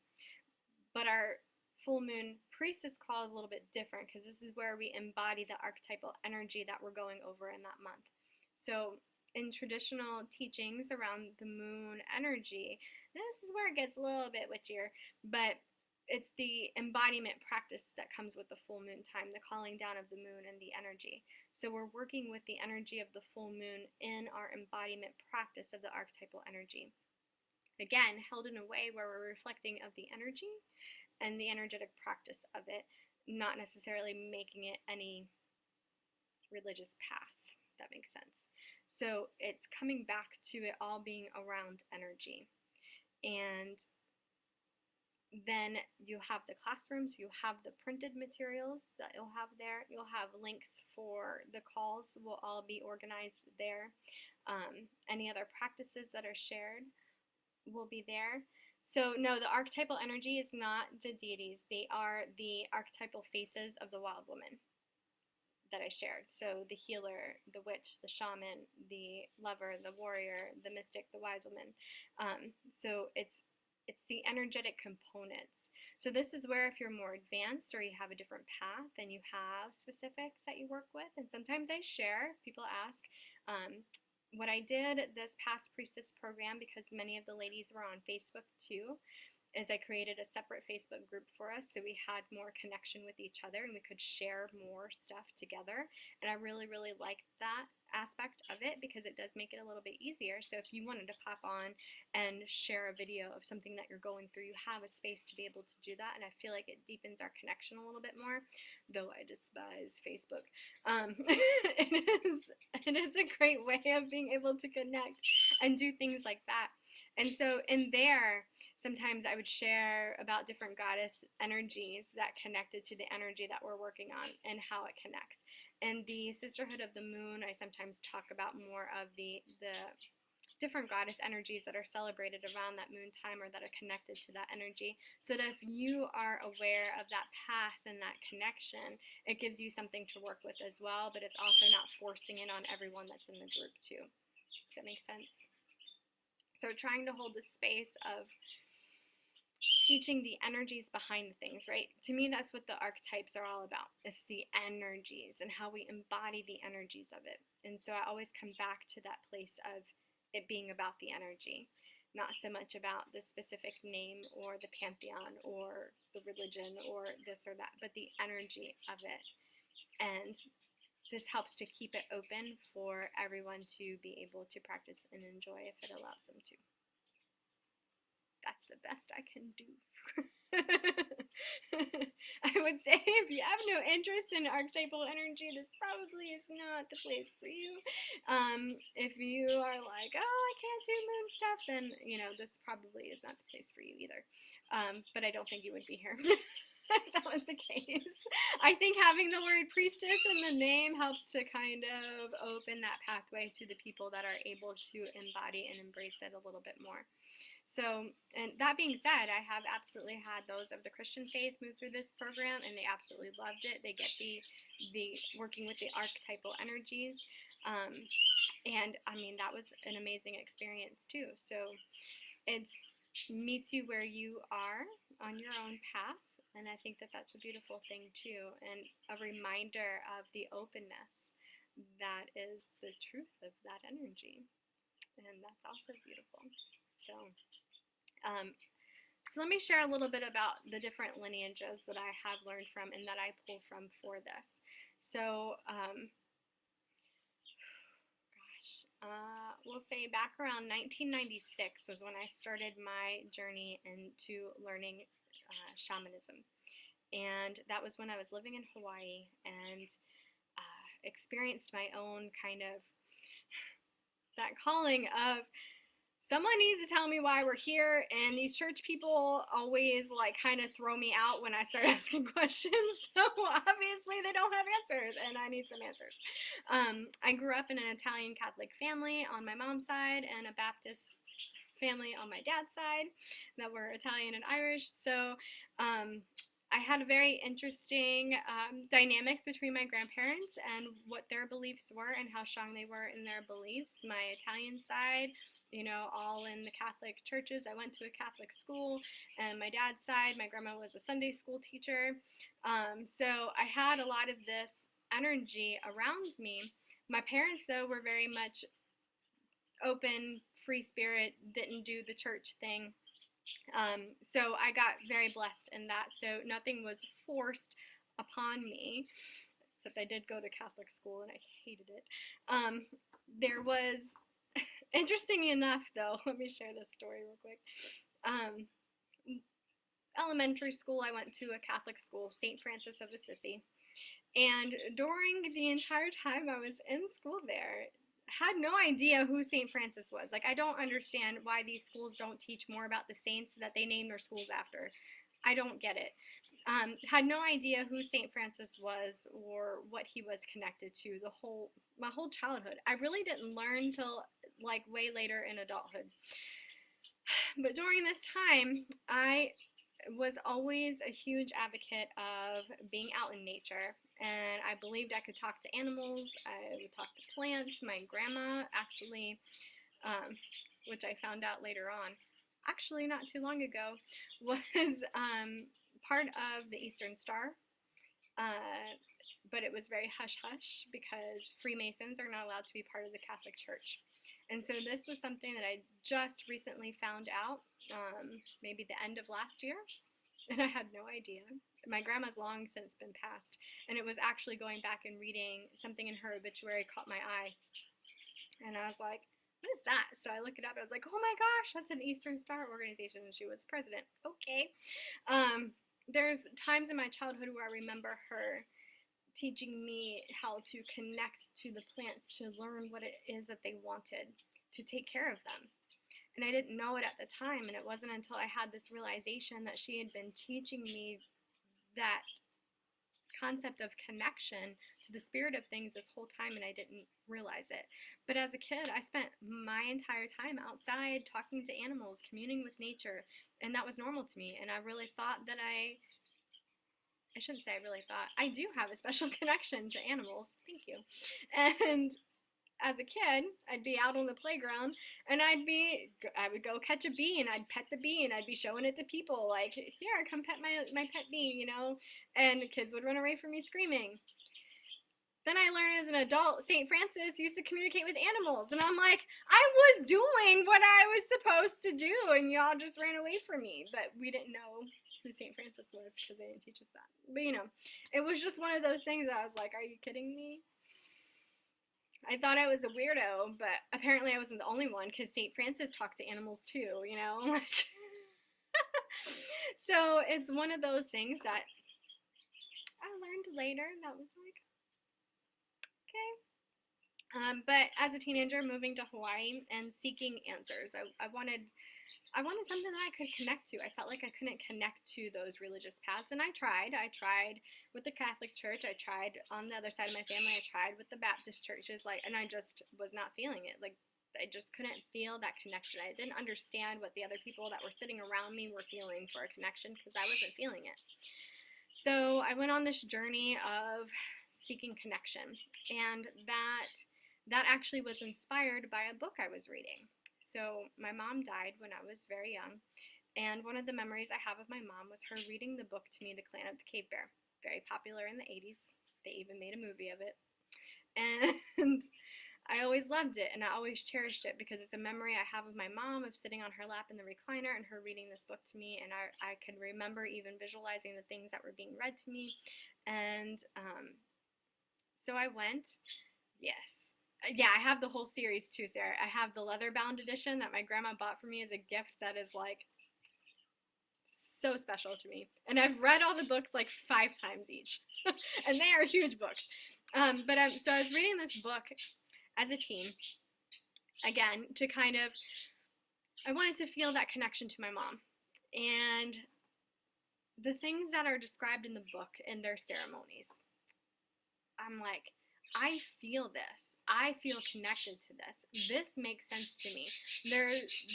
But our full moon priestess call is a little bit different because this is where we embody the archetypal energy that we're going over in that month. So in traditional teachings around the moon energy, this is where it gets a little bit witchier, but it's the embodiment practice that comes with the full moon time, the calling down of the moon and the energy. So we're working with the energy of the full moon in our embodiment practice of the archetypal energy. Again, held in a way where we're reflecting of the energy and the energetic practice of it, not necessarily making it any religious path, if that makes sense. So it's coming back to it all being around energy. And then you have the classrooms, you have the printed materials that you'll have there. You'll have links for the calls will all be organized there. Any other practices that are shared will be there. So no, the archetypal energy is not the deities. They are the archetypal faces of the wild woman that I shared. So the healer, the witch, the shaman, the lover, the warrior, the mystic, the wise woman. So it's the energetic components. So this is where if you're more advanced or you have a different path and you have specifics that you work with, and sometimes I share, people ask, what I did this past priestess program, because many of the ladies were on Facebook too, is I created a separate Facebook group for us so we had more connection with each other and we could share more stuff together. And I really, really liked that aspect of it because it does make it a little bit easier. So if you wanted to pop on and share a video of something that you're going through, you have a space to be able to do that. And I feel like it deepens our connection a little bit more, though I despise Facebook. It is a great way of being able to connect and do things like that. And so in there, sometimes I would share about different goddess energies that connected to the energy that we're working on and how it connects. And the Sisterhood of the Moon, I sometimes talk about more of the different goddess energies that are celebrated around that moon time or that are connected to that energy, so that if you are aware of that path and that connection, it gives you something to work with as well, but it's also not forcing it on everyone that's in the group too. Does that make sense? So trying to hold the space of teaching the energies behind things, right? To me, that's what the archetypes are all about. It's the energies and how we embody the energies of it. And so I always come back to that place of it being about the energy, not so much about the specific name or the pantheon or the religion or this or that, but the energy of it. And this helps to keep it open for everyone to be able to practice and enjoy if it allows them to. That's the best I can do. I would say if you have no interest in archetypal energy, this probably is not the place for you. If you are like, oh, I can't do moon stuff, then, this probably is not the place for you either. But I don't think you would be here. that was the case. I think having the word priestess in the name helps to kind of open that pathway to the people that are able to embody and embrace it a little bit more. So, and that being said, I have absolutely had those of the Christian faith move through this program, and they absolutely loved it. They get the working with the archetypal energies, and I mean that was an amazing experience too. So, it meets you where you are on your own path, and I think that that's a beautiful thing too, and a reminder of the openness that is the truth of that energy, and that's also beautiful. So. So let me share a little bit about the different lineages that I have learned from and that I pull from for this. So, we'll say back around 1996 was when I started my journey into learning shamanism. And that was when I was living in Hawaii and experienced my own kind of that calling of someone needs to tell me why we're here, and these church people always like kind of throw me out when I start asking questions. So obviously they don't have answers, and I need some answers. I grew up in an Italian Catholic family on my mom's side and a Baptist family on my dad's side that were Italian and Irish. So I had a very interesting dynamics between my grandparents and what their beliefs were and how strong they were in their beliefs. My Italian side, you know, all in the Catholic churches. I went to a Catholic school, and my dad's side, my grandma was a Sunday school teacher. So I had a lot of this energy around me. My parents, though, were very much open, free spirit, didn't do the church thing. So I got very blessed in that. So nothing was forced upon me, except I did go to Catholic school and I hated it. There was, interesting enough though, let me share this story real quick. Elementary school, I went to a Catholic school, St. Francis of Assisi. And during the entire time I was in school there, had no idea who St. Francis was. Like, I don't understand why these schools don't teach more about the saints that they name their schools after. I don't get it. Had no idea who St. Francis was or what he was connected to my whole childhood. I really didn't learn till like way later in adulthood. But during this time, I was always a huge advocate of being out in nature, and I believed I could talk to animals, I would talk to plants. My grandma actually, which I found out later on, actually not too long ago, was part of the Eastern Star, but it was very hush-hush because Freemasons are not allowed to be part of the Catholic Church. And so this was something that I just recently found out, maybe the end of last year, and I had no idea. My grandma's long since been passed, and it was actually going back and reading something in her obituary caught my eye, and I was like, what is that? So I looked it up. I was like, oh my gosh, that's an Eastern Star organization, and she was president. Okay. There's times in my childhood where I remember her teaching me how to connect to the plants, to learn what it is that they wanted, to take care of them. And I didn't know it at the time, and it wasn't until I had this realization that she had been teaching me that concept of connection to the spirit of things this whole time, and I didn't realize it. But as a kid, I spent my entire time outside talking to animals, communing with nature, and that was normal to me. And I really thought that I shouldn't say I really thought, I do have a special connection to animals. Thank you. And as a kid, I'd be out on the playground, and I would go catch a bee, and I'd pet the bee, and I'd be showing it to people, like, here, come pet my pet bee, you know, and kids would run away from me screaming. Then I learned as an adult, St. Francis used to communicate with animals, and I'm like, I was doing what I was supposed to do, and y'all just ran away from me. But we didn't know who St. Francis was because they didn't teach us that. But, you know, it was just one of those things that I was like, are you kidding me? I thought I was a weirdo, but apparently I wasn't the only one because St. Francis talked to animals too, you know? So it's one of those things that I learned later that was like, okay. But as a teenager moving to Hawaii and seeking answers, I wanted I wanted something that I could connect to. I felt like I couldn't connect to those religious paths, and I tried. I tried with the Catholic Church. I tried on the other side of my family. I tried with the Baptist churches, like, and I just was not feeling it. Like, I just couldn't feel that connection. I didn't understand what the other people that were sitting around me were feeling for a connection because I wasn't feeling it. So I went on this journey of seeking connection, and that actually was inspired by a book I was reading. So my mom died when I was very young, and one of the memories I have of my mom was her reading the book to me, The Clan of the Cave Bear. Very popular in the 80s. They even made a movie of it. And I always loved it, and I always cherished it because it's a memory I have of my mom, of sitting on her lap in the recliner and her reading this book to me. And I can remember even visualizing the things that were being read to me. And so I went. Yes. Yeah, I have the whole series too, Sarah. I have the leather-bound edition that my grandma bought for me as a gift that is like so special to me. And I've read all the books like 5 times each. And they are huge books. So I was reading this book as a teen, again, to kind of, I wanted to feel that connection to my mom. And the things that are described in the book and their ceremonies, I'm like, I feel this. I feel connected to this. This makes sense to me.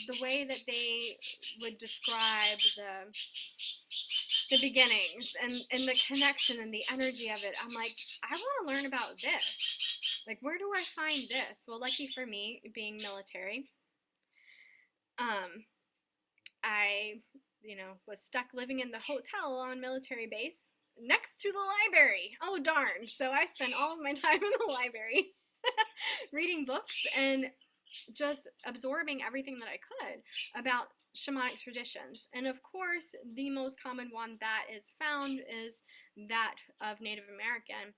The way that they would describe the beginnings and the connection and the energy of it. I'm like, I want to learn about this. Like, where do I find this? Well, lucky for me, being military, I, was stuck living in the hotel on military base next to the library. Oh, darn. So I spent all of my time in the library reading books and just absorbing everything that I could about shamanic traditions. And of course, the most common one that is found is that of Native American.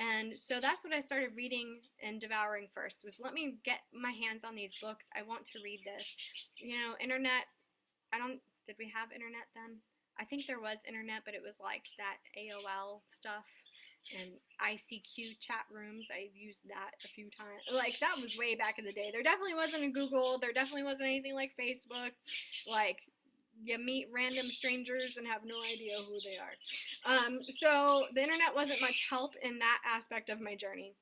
And so that's what I started reading and devouring first, was let me get my hands on these books. I want to read this. Internet, did we have internet then? I think there was internet, but it was like that AOL stuff and ICQ chat rooms. I used that a few times. Like, that was way back in the day. There definitely wasn't a Google. There definitely wasn't anything like Facebook. Like, you meet random strangers and have no idea who they are. So the internet wasn't much help in that aspect of my journey.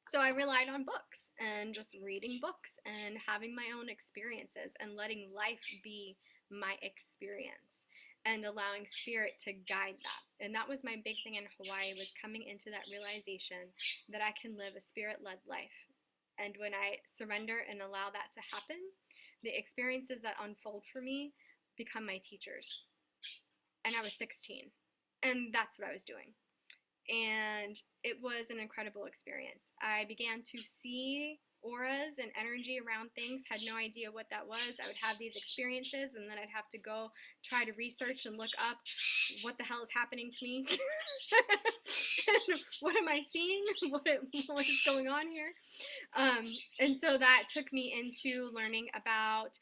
So I relied on books and just reading books and having my own experiences and letting life be my experience and allowing spirit to guide that. And that was my big thing in Hawaii, was coming into that realization that I can live a spirit-led life. And when I surrender and allow that to happen, the experiences that unfold for me become my teachers. And I was 16, and that's what I was doing. And it was an incredible experience. I began to see auras and energy around things, had no idea what that was. I would have these experiences, and then I'd have to go try to research and look up what the hell is happening to me. What am I seeing? What is going on here? And so that took me into learning about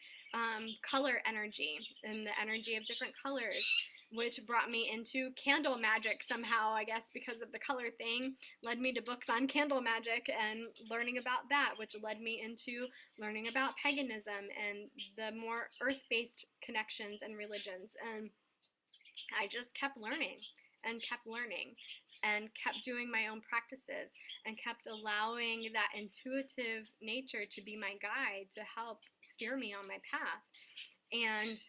color energy and the energy of different colors, which brought me into candle magic somehow, I guess, because of the color thing, led me to books on candle magic and learning about that, which led me into learning about paganism and the more earth-based connections and religions. And I just kept learning and kept learning and kept doing my own practices and kept allowing that intuitive nature to be my guide to help steer me on my path. And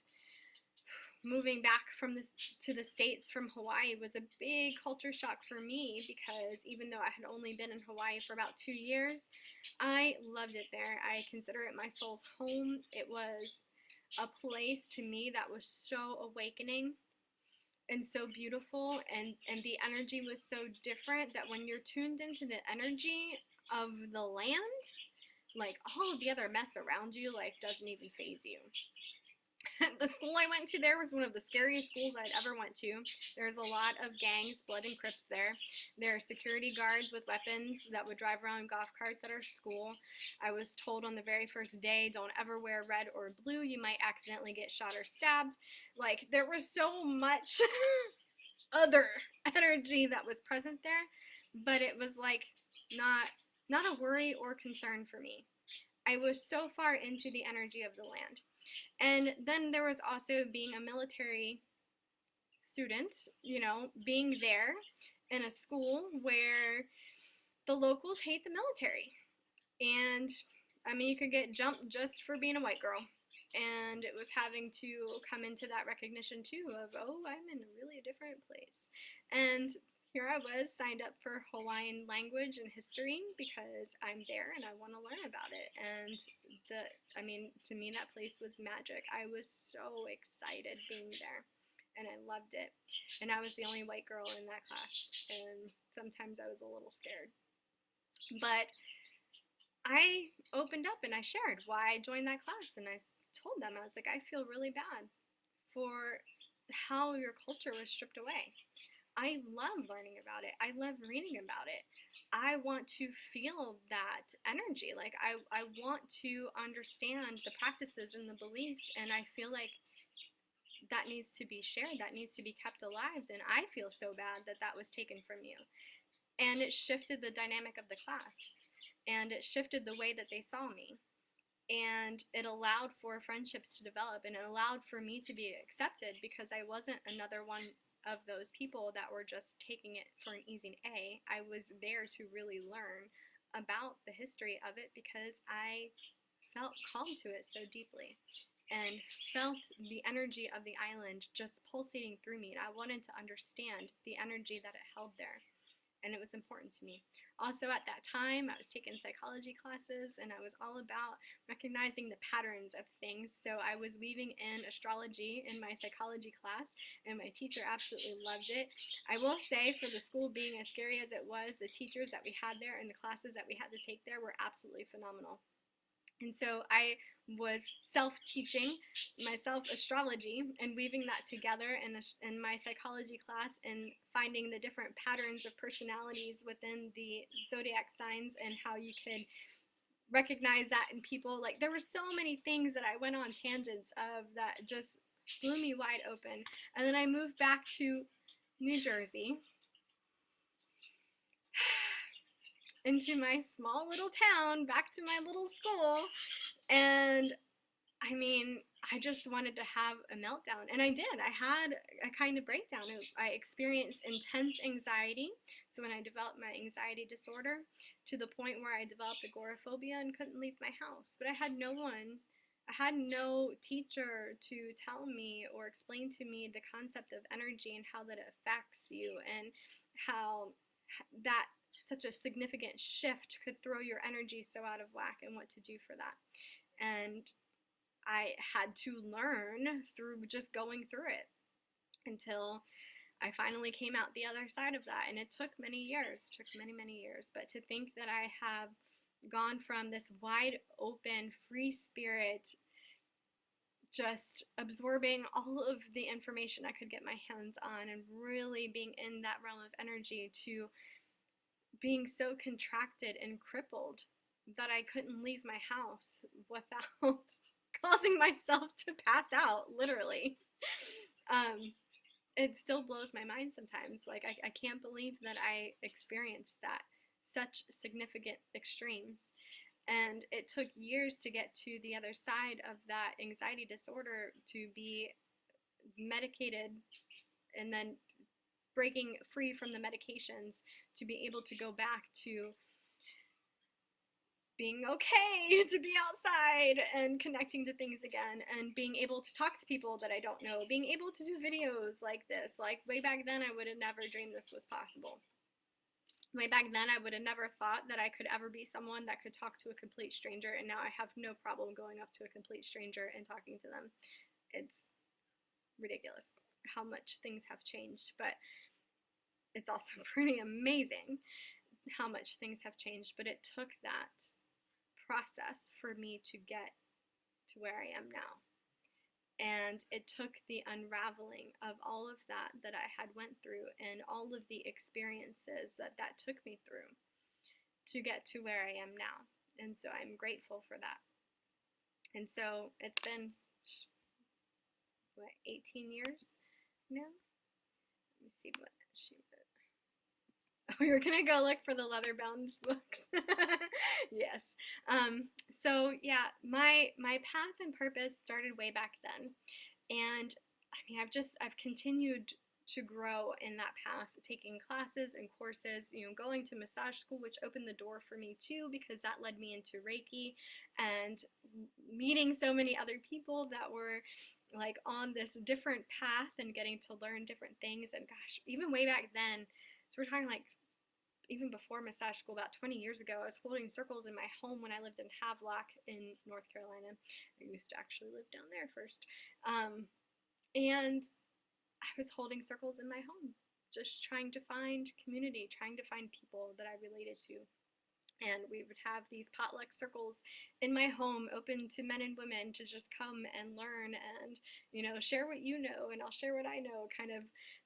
moving back to the States from Hawaii was a big culture shock for me, because even though I had only been in Hawaii for about 2 years, I loved it there. I consider it my soul's home. It was a place to me that was so awakening and so beautiful, and the energy was so different that when you're tuned into the energy of the land, like, all of the other mess around you, like, doesn't even faze you. The school I went to there was one of the scariest schools I'd ever went to. There's a lot of gangs, blood and crips there. There are security guards with weapons that would drive around golf carts at our school. I was told on the very first day, don't ever wear red or blue. You might accidentally get shot or stabbed. Like, there was so much other energy that was present there, but it was like not a worry or concern for me. I was so far into the energy of the land. And then there was also being a military student, you know, being there in a school where the locals hate the military. And I mean, you could get jumped just for being a white girl. And it was having to come into that recognition too of, oh, I'm in a really different place. And here I was signed up for Hawaiian language and history because I'm there and I want to learn about it. And I mean, to me, that place was magic. I was so excited being there and I loved it. And I was the only white girl in that class. And sometimes I was a little scared. But I opened up and I shared why I joined that class. And I told them, I was like, I feel really bad for how your culture was stripped away. I love learning about it. I love reading about it. I want to feel that energy. Like, I want to understand the practices and the beliefs. And I feel like that needs to be shared. That needs to be kept alive. And I feel so bad that that was taken from you. And it shifted the dynamic of the class. And it shifted the way that they saw me. And it allowed for friendships to develop, and it allowed for me to be accepted because I wasn't another one of those people that were just taking it for an easy A. I was there to really learn about the history of it because I felt called to it so deeply and felt the energy of the island just pulsating through me. And I wanted to understand the energy that it held there. And it was important to me. Also, at that time, I was taking psychology classes, and I was all about recognizing the patterns of things. So I was weaving in astrology in my psychology class, and my teacher absolutely loved it. I will say, for the school being as scary as it was, the teachers that we had there and the classes that we had to take there were absolutely phenomenal. And so I was self-teaching myself astrology and weaving that together in my psychology class and finding the different patterns of personalities within the zodiac signs and how you could recognize that in people. Like, there were so many things that I went on tangents of that just blew me wide open. And then I moved back to New Jersey into my small little town, back to my little school, and I mean, I just wanted to have a meltdown. And I did. I had a kind of breakdown. I experienced intense anxiety. So when I developed my anxiety disorder, to the point where I developed agoraphobia and couldn't leave my house. But I had no one, I had no teacher to tell me or explain to me the concept of energy and how that affects you and how that such a significant shift could throw your energy so out of whack and what to do for that. And I had to learn through just going through it until I finally came out the other side of that. And it took many years, many years. But to think that I have gone from this wide open, free spirit, just absorbing all of the information I could get my hands on and really being in that realm of energy, to being so contracted and crippled that I couldn't leave my house without causing myself to pass out, literally. It still blows my mind sometimes. Like, I can't believe that I experienced that, such significant extremes. And it took years to get to the other side of that anxiety disorder, to be medicated and then breaking free from the medications, to be able to go back to being okay to be outside and connecting to things again, and being able to talk to people that I don't know, being able to do videos like this. Like, way back then, I would have never dreamed this was possible. Way back then, I would have never thought that I could ever be someone that could talk to a complete stranger, and now I have no problem going up to a complete stranger and talking to them. It's ridiculous how much things have changed, but it's also pretty amazing how much things have changed. But it took that process for me to get to where I am now. And it took the unraveling of all of that I had went through and all of the experiences that took me through to get to where I am now. And so I'm grateful for that. And so it's been, 18 years now? Let me see what she wrote. Oh, we were gonna go look for the leather bound books. Yes. So yeah, my path and purpose started way back then. And I mean, I've continued to grow in that path, taking classes and courses, going to massage school, which opened the door for me too, because that led me into Reiki and meeting so many other people that were like on this different path and getting to learn different things. And gosh, even way back then, so we're talking like even before massage school, about 20 years ago, I was holding circles in my home when I lived in Havelock in North Carolina. I used to actually live down there first. And I was holding circles in my home, just trying to find community, trying to find people that I related to. And we would have these potluck circles in my home open to men and women to just come and learn and, share what you know and I'll share what I know kind of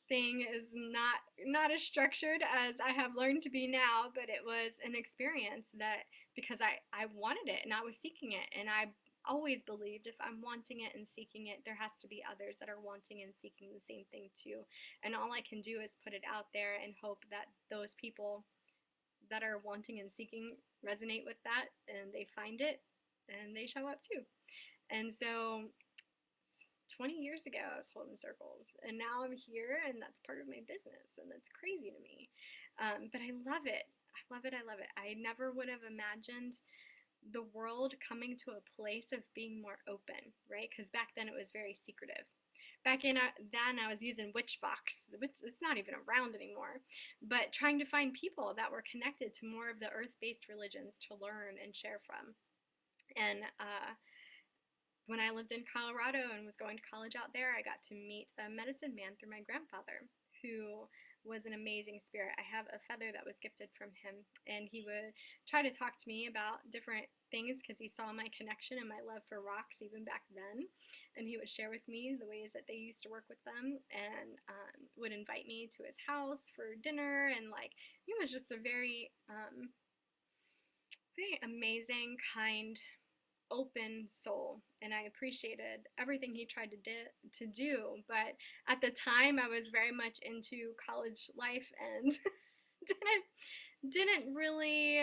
thing. Is not as structured as I have learned to be now, but it was an experience that, because I wanted it and I was seeking it, and I always believed if I'm wanting it and seeking it, there has to be others that are wanting and seeking the same thing too. And all I can do is put it out there and hope that those people that are wanting and seeking resonate with that and they find it and they show up too. And so 20 years ago, I was holding circles, and now I'm here, and that's part of my business, and that's crazy to me. But I love it. I love it. I love it. I never would have imagined the world coming to a place of being more open, right? Because back then it was very secretive. Back in then, I was using Witchbox, which it's not even around anymore, but trying to find people that were connected to more of the earth-based religions to learn and share from. And when I lived in Colorado and was going to college out there, I got to meet a medicine man through my grandfather, who was an amazing spirit. I have a feather that was gifted from him, and he would try to talk to me about different things because he saw my connection and my love for rocks even back then. And he would share with me the ways that they used to work with them, and would invite me to his house for dinner. And like, he was just a very, very amazing, kind, open soul, and I appreciated everything he tried to do. But at the time, I was very much into college life and didn't really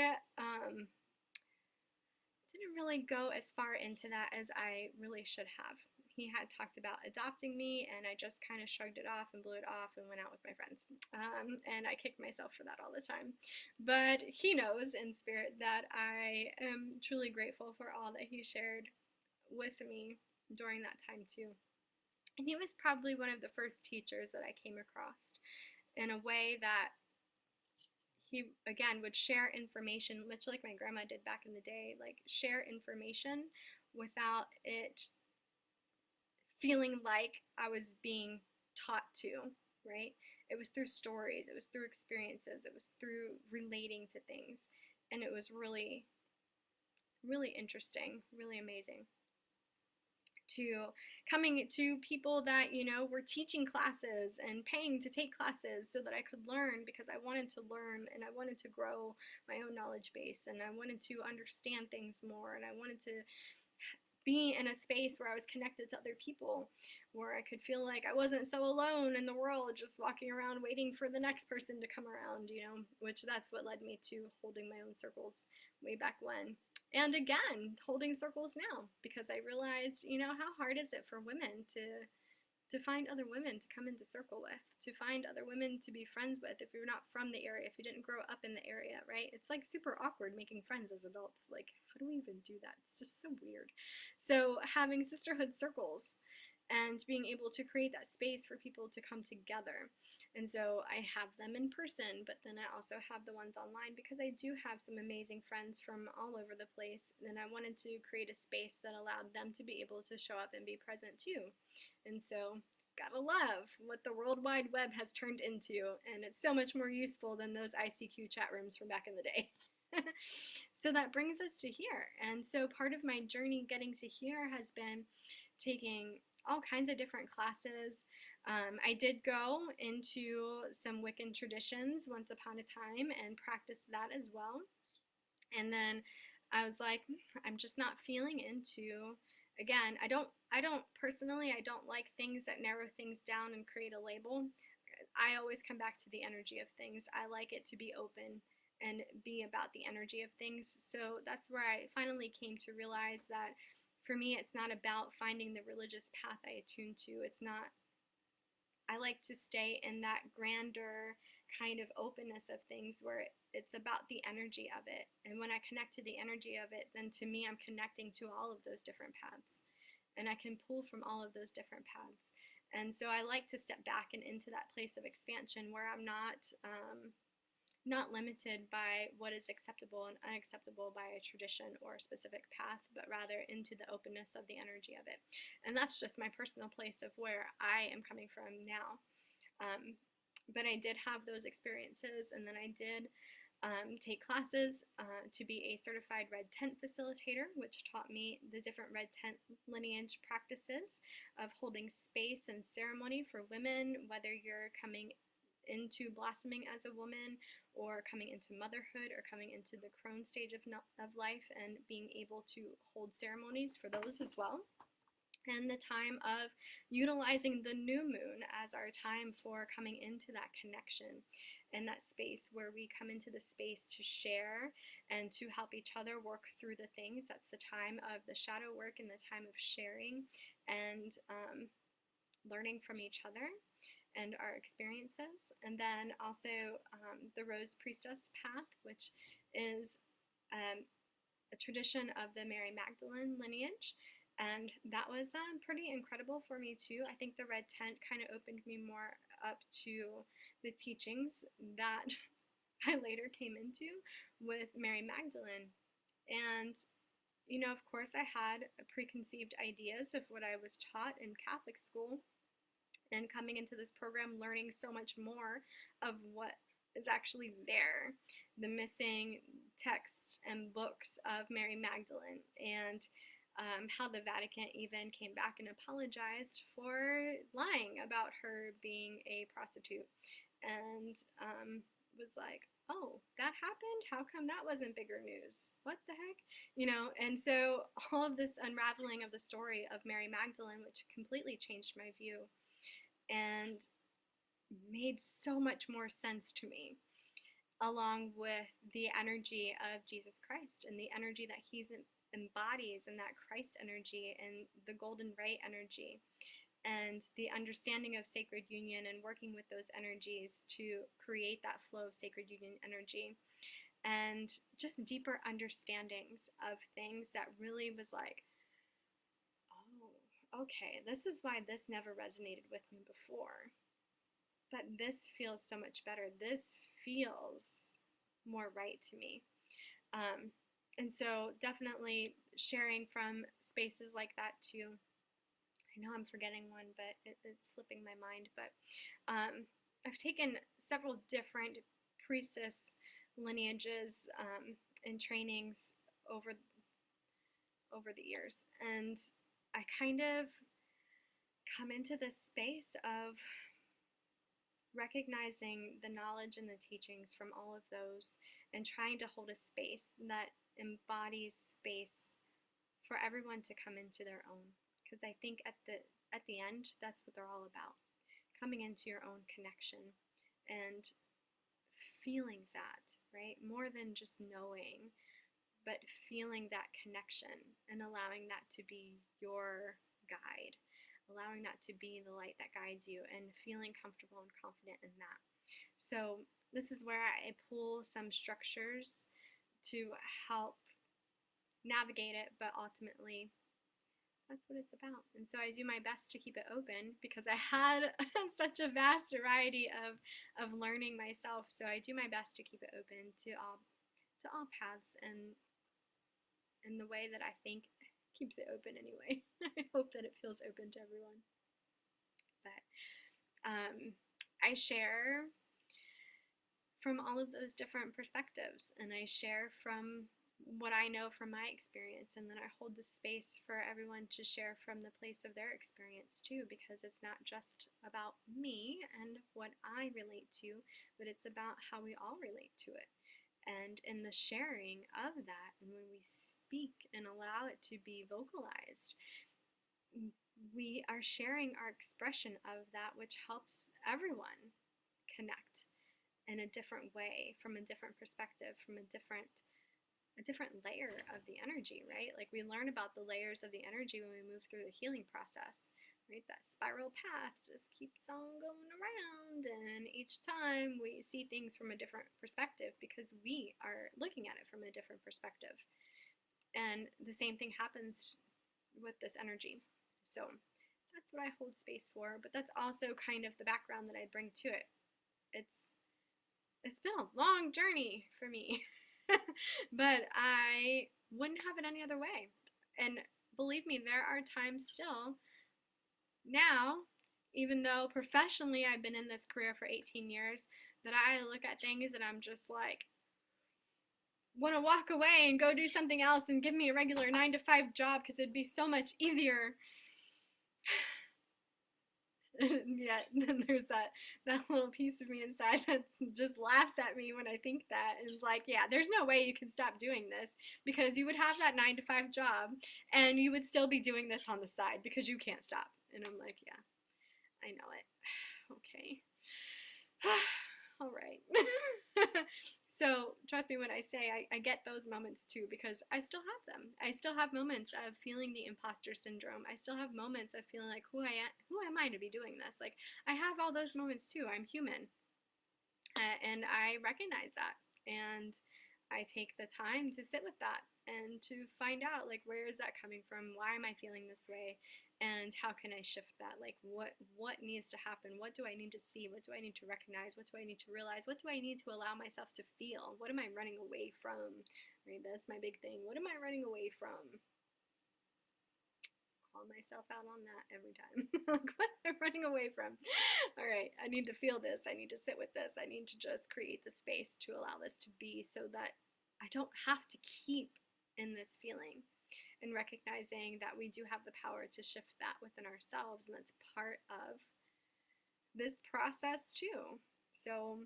didn't really go as far into that as I really should have. He had talked about adopting me, and I just kind of shrugged it off and blew it off and went out with my friends. And I kicked myself for that all the time. But he knows in spirit that I am truly grateful for all that he shared with me during that time, too. And he was probably one of the first teachers that I came across in a way that he, again, would share information, much like my grandma did back in the day, like share information without it feeling like I was being taught to, right? It was through stories, it was through experiences, it was through relating to things. And it was really, really interesting, really amazing. To coming to people that, were teaching classes and paying to take classes so that I could learn, because I wanted to learn and I wanted to grow my own knowledge base, and I wanted to understand things more, and I wanted to be in a space where I was connected to other people, where I could feel like I wasn't so alone in the world, just walking around waiting for the next person to come around, which that's what led me to holding my own circles way back when. And again, holding circles now, because I realized, how hard is it for women to find other women to come into circle with, to find other women to be friends with if you're not from the area, if you didn't grow up in the area, right? It's like super awkward making friends as adults. Like, how do we even do that? It's just so weird. So having sisterhood circles and being able to create that space for people to come together. And so I have them in person, but then I also have the ones online, because I do have some amazing friends from all over the place, and I wanted to create a space that allowed them to be able to show up and be present too. And so, gotta love what the World Wide Web has turned into, and it's so much more useful than those ICQ chat rooms from back in the day. So that brings us to here. And so part of my journey getting to here has been taking all kinds of different classes. I did go into some Wiccan traditions once upon a time and practiced that as well. And then I was like, I'm just not feeling into, again, I don't personally, I don't like things that narrow things down and create a label. I always come back to the energy of things. I like it to be open and be about the energy of things. So that's where I finally came to realize that for me, it's not about finding the religious path I attune to. It's not, I like to stay in that grander kind of openness of things where it's about the energy of it. And when I connect to the energy of it, then to me, I'm connecting to all of those different paths. And I can pull from all of those different paths. And so I like to step back and into that place of expansion where I'm not limited by what is acceptable and unacceptable by a tradition or a specific path, but rather into the openness of the energy of it. And that's just my personal place of where I am coming from now. But I did have those experiences, and then I did take classes to be a certified red tent facilitator, which taught me the different red tent lineage practices of holding space and ceremony for women, whether you're coming into blossoming as a woman or coming into motherhood or coming into the crone stage of life, and being able to hold ceremonies for those as well. And the time of utilizing the new moon as our time for coming into that connection and that space where we come into the space to share and to help each other work through the things. That's the time of the shadow work and the time of sharing and learning from each other and our experiences. And then also the Rose Priestess Path, which is a tradition of the Mary Magdalene lineage. And that was pretty incredible for me too. I think the red tent kind of opened me more up to the teachings that I later came into with Mary Magdalene. And, you know, of course, I had preconceived ideas of what I was taught in Catholic school, and coming into this program, learning so much more of what is actually there, the missing texts and books of Mary Magdalene, and how the Vatican even came back and apologized for lying about her being a prostitute, and was like, oh, that happened? How come that wasn't bigger news? What the heck? You know, and so all of this unraveling of the story of Mary Magdalene, which completely changed my view and made so much more sense to me, along with the energy of Jesus Christ and the energy that he embodies, and that Christ energy and the golden right energy, and the understanding of sacred union and working with those energies to create that flow of sacred union energy, and just deeper understandings of things that really was like, okay, this is why this never resonated with me before. But this feels so much better. This feels more right to me. And so definitely sharing from spaces like that too. I know I'm forgetting one, but it is slipping my mind. But I've taken several different priestess lineages and trainings over the years. And I kind of come into this space of recognizing the knowledge and the teachings from all of those, and trying to hold a space that embodies space for everyone to come into their own. Because I think at the end, that's what they're all about. Coming into your own connection and feeling that, right? More than just knowing, but feeling that connection and allowing that to be your guide, allowing that to be the light that guides you, and feeling comfortable and confident in that. So this is where I pull some structures to help navigate it, but ultimately that's what it's about. And so I do my best to keep it open, because I had such a vast variety of learning myself. So I do my best to keep it open to all paths, and in the way that I think keeps it open anyway. I hope that it feels open to everyone. But I share from all of those different perspectives, and I share from what I know from my experience, and then I hold the space for everyone to share from the place of their experience too, because it's not just about me and what I relate to, but it's about how we all relate to it. And in the sharing of that, and when we speak and allow it to be vocalized, we are sharing our expression of that, which helps everyone connect in a different way, from a different perspective, from a different layer of the energy, right? Like we learn about the layers of the energy when we move through the healing process, right? That spiral path just keeps on going around, and each time we see things from a different perspective because we are looking at it from a different perspective. And the same thing happens with this energy. So that's what I hold space for, but that's also kind of the background that I bring to it. It's been a long journey for me. But I wouldn't have it any other way. And believe me, there are times still now, even though professionally I've been in this career for 18 years, that I look at things and I'm just like, want to walk away and go do something else and give me a regular 9-to-5 job because it'd be so much easier. Yeah, then there's that little piece of me inside that just laughs at me when I think that, and it's like, yeah, there's no way you can stop doing this, because you would have that 9-to-5 job and you would still be doing this on the side because you can't stop. And I'm like, yeah, I know it. Okay. All right. So trust me when I say I get those moments too, because I still have them. I still have moments of feeling the imposter syndrome. I still have moments of feeling like, who am I to be doing this? Like, I have all those moments too. I'm human. And I recognize that. And I take the time to sit with that and to find out, like, where is that coming from? Why am I feeling this way? And how can I shift that? Like, what needs to happen? What do I need to see? What do I need to recognize? What do I need to realize? What do I need to allow myself to feel? What am I running away from? Right? That's my big thing. What am I running away from? Call myself out on that every time. Like, what am I running away from? All right, I need to feel this. I need to sit with this. I need to just create the space to allow this to be, so that I don't have to keep in this feeling. And recognizing that we do have the power to shift that within ourselves, and that's part of this process too. So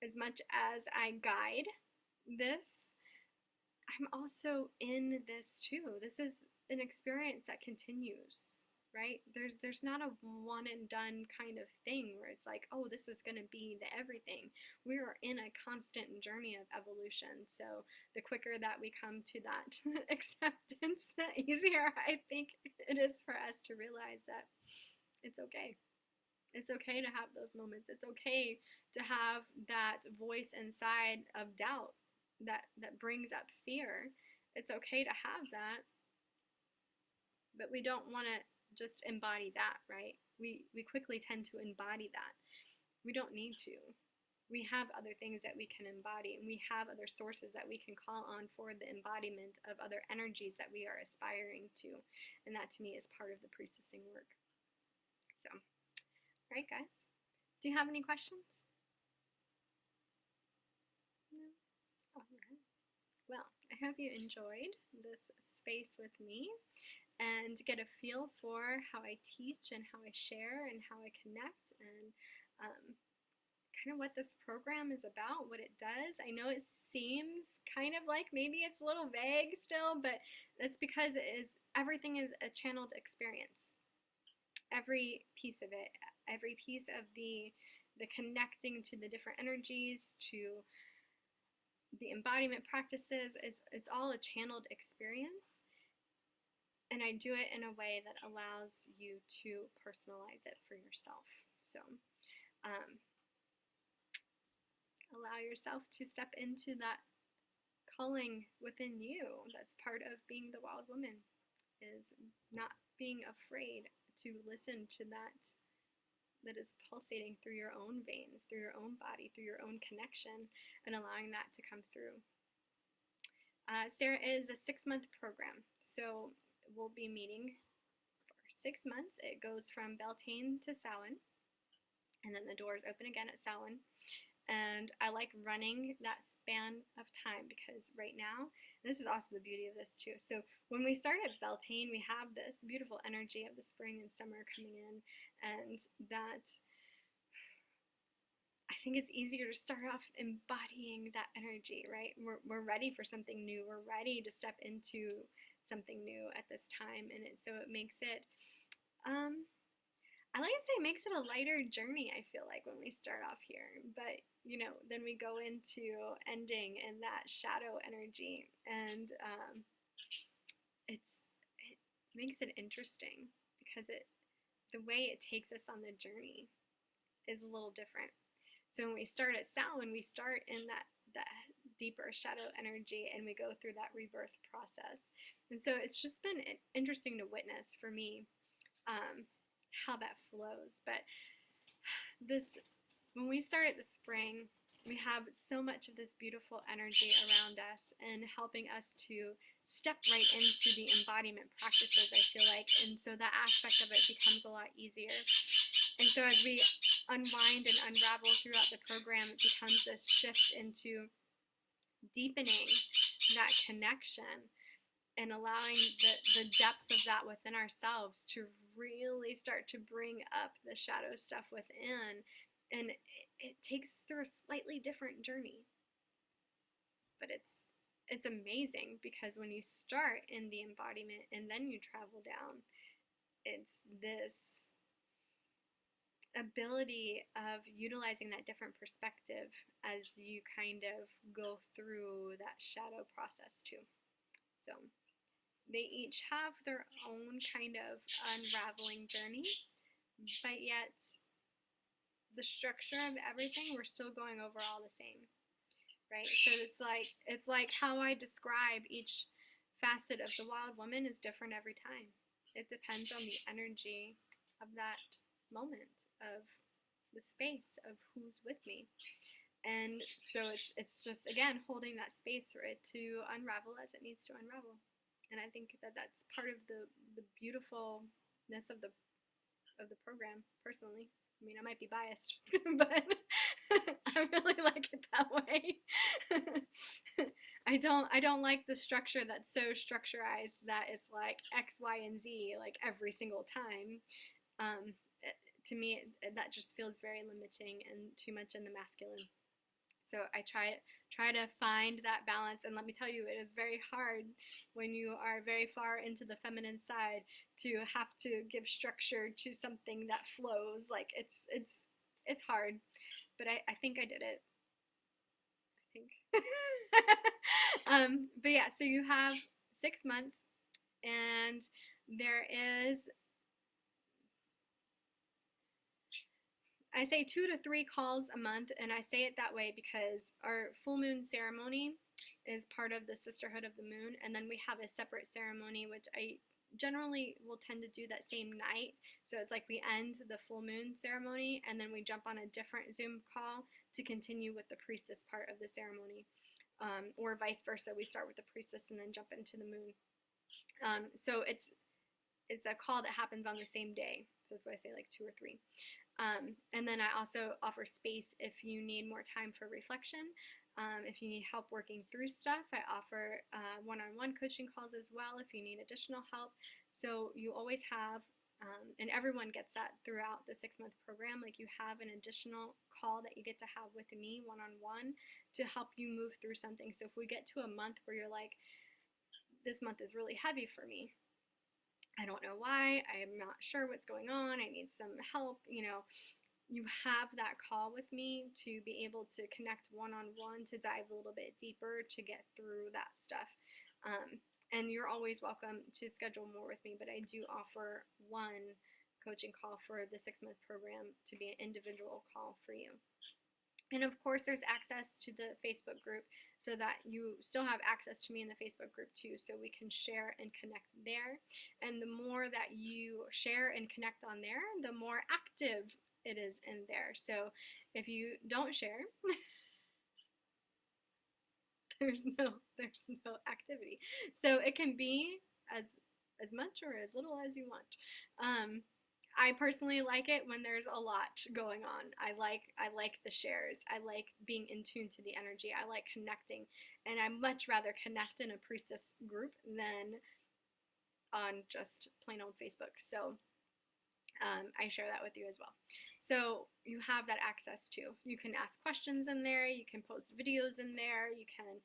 as much as I guide this, I'm also in this too. This is an experience that continues, right? There's not a one and done kind of thing where it's like, oh, this is going to be the everything. We are in a constant journey of evolution. So the quicker that we come to that acceptance, the easier I think it is for us to realize that it's okay. It's okay to have those moments. It's okay to have that voice inside of doubt that brings up fear. It's okay to have that, but we don't want to just embody that, right? We quickly tend to embody that. We don't need to. We have other things that we can embody, and we have other sources that we can call on for the embodiment of other energies that we are aspiring to. And that to me is part of the priestessing work. So, all right, guys. Do you have any questions? No? All right. Well, I hope you enjoyed this space with me and get a feel for how I teach and how I share and how I connect, and kind of what this program is about, what it does. I know it seems kind of like maybe it's a little vague still, but that's because everything is a channeled experience. Every piece of it, every piece of the connecting to the different energies, to the embodiment practices, it's all a channeled experience. And I do it in a way that allows you to personalize it for yourself. So allow yourself to step into that calling within you. That's part of being the wild woman, is not being afraid to listen to that is pulsating through your own veins, through your own body, through your own connection, and allowing that to come through. Sarah is a 6-month program, so we'll be meeting for 6 months. It goes from Beltane to Samhain, and then the doors open again at Samhain. And I like running that span of time, because right now, this is also the beauty of this too. So when we start at Beltane, we have this beautiful energy of the spring and summer coming in, and that I think it's easier to start off embodying that energy, right? We're ready for something new. We're ready to step into something new at this time, and so it makes it I like to say it makes it a lighter journey, I feel like, when we start off here. But, then we go into ending in that shadow energy. And it makes it interesting because the way it takes us on the journey is a little different. So when we start at Samhain, we start in that deeper shadow energy and we go through that rebirth process. And so it's just been interesting to witness for me how that flows. But this, when we start at the spring, we have so much of this beautiful energy around us and helping us to step right into the embodiment practices, I feel like. And so that aspect of it becomes a lot easier. And so as we unwind and unravel throughout the program, it becomes this shift into deepening that connection and allowing the depth of that within ourselves to really start to bring up the shadow stuff within. And it takes us through a slightly different journey. But it's amazing because when you start in the embodiment and then you travel down, it's this ability of utilizing that different perspective as you kind of go through that shadow process too. So they each have their own kind of unraveling journey, but yet the structure of everything, we're still going over all the same, right? So it's like how I describe each facet of the Wild Woman is different every time. It depends on the energy of that moment, of the space, of who's with me. And so it's just, again, holding that space for it to unravel as it needs to unravel. And I think that's part of the beautifulness of the program, personally. I mean, I might be biased, but I really like it that way. I don't like the structure that's so structurized that it's like X, Y, and Z like every single time. To me, that just feels very limiting and too much in the masculine. So I try to find that balance, and let me tell you, it is very hard when you are very far into the feminine side to have to give structure to something that flows. Like it's hard, but I think I did it. I think. But yeah, so you have 6 months, and there is, I say 2 to 3 calls a month, and I say it that way because our full moon ceremony is part of the Sisterhood of the Moon, and then we have a separate ceremony, which I generally will tend to do that same night. So it's like we end the full moon ceremony, and then we jump on a different Zoom call to continue with the priestess part of the ceremony, or vice versa. We start with the priestess and then jump into the moon. So it's a call that happens on the same day. So that's why I say like 2 or 3. And then I also offer space if you need more time for reflection. If you need help working through stuff, I offer one-on-one coaching calls as well if you need additional help. So you always have, and everyone gets that throughout the 6-month program, like you have an additional call that you get to have with me one-on-one to help you move through something. So if we get to a month where you're like, this month is really heavy for me, I don't know why, I'm not sure what's going on, I need some help, you have that call with me to be able to connect one-on-one, to dive a little bit deeper, to get through that stuff. And you're always welcome to schedule more with me, but I do offer one coaching call for the 6-month program to be an individual call for you. And of course, there's access to the Facebook group so that you still have access to me in the Facebook group too, so we can share and connect there. And the more that you share and connect on there, the more active it is in there. So if you don't share, there's no activity. So it can be as much or as little as you want. I personally like it when there's a lot going on. I like the shares. I like being in tune to the energy. I like connecting, and I much rather connect in a priestess group than on just plain old Facebook. So I share that with you as well. So you have that access too. You can ask questions in there, you can post videos in there, you can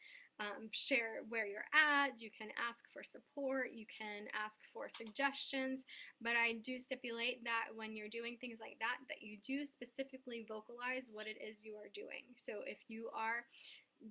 share where you're at, you can ask for support, you can ask for suggestions, but I do stipulate that when you're doing things like that, that you do specifically vocalize what it is you are doing. So if you are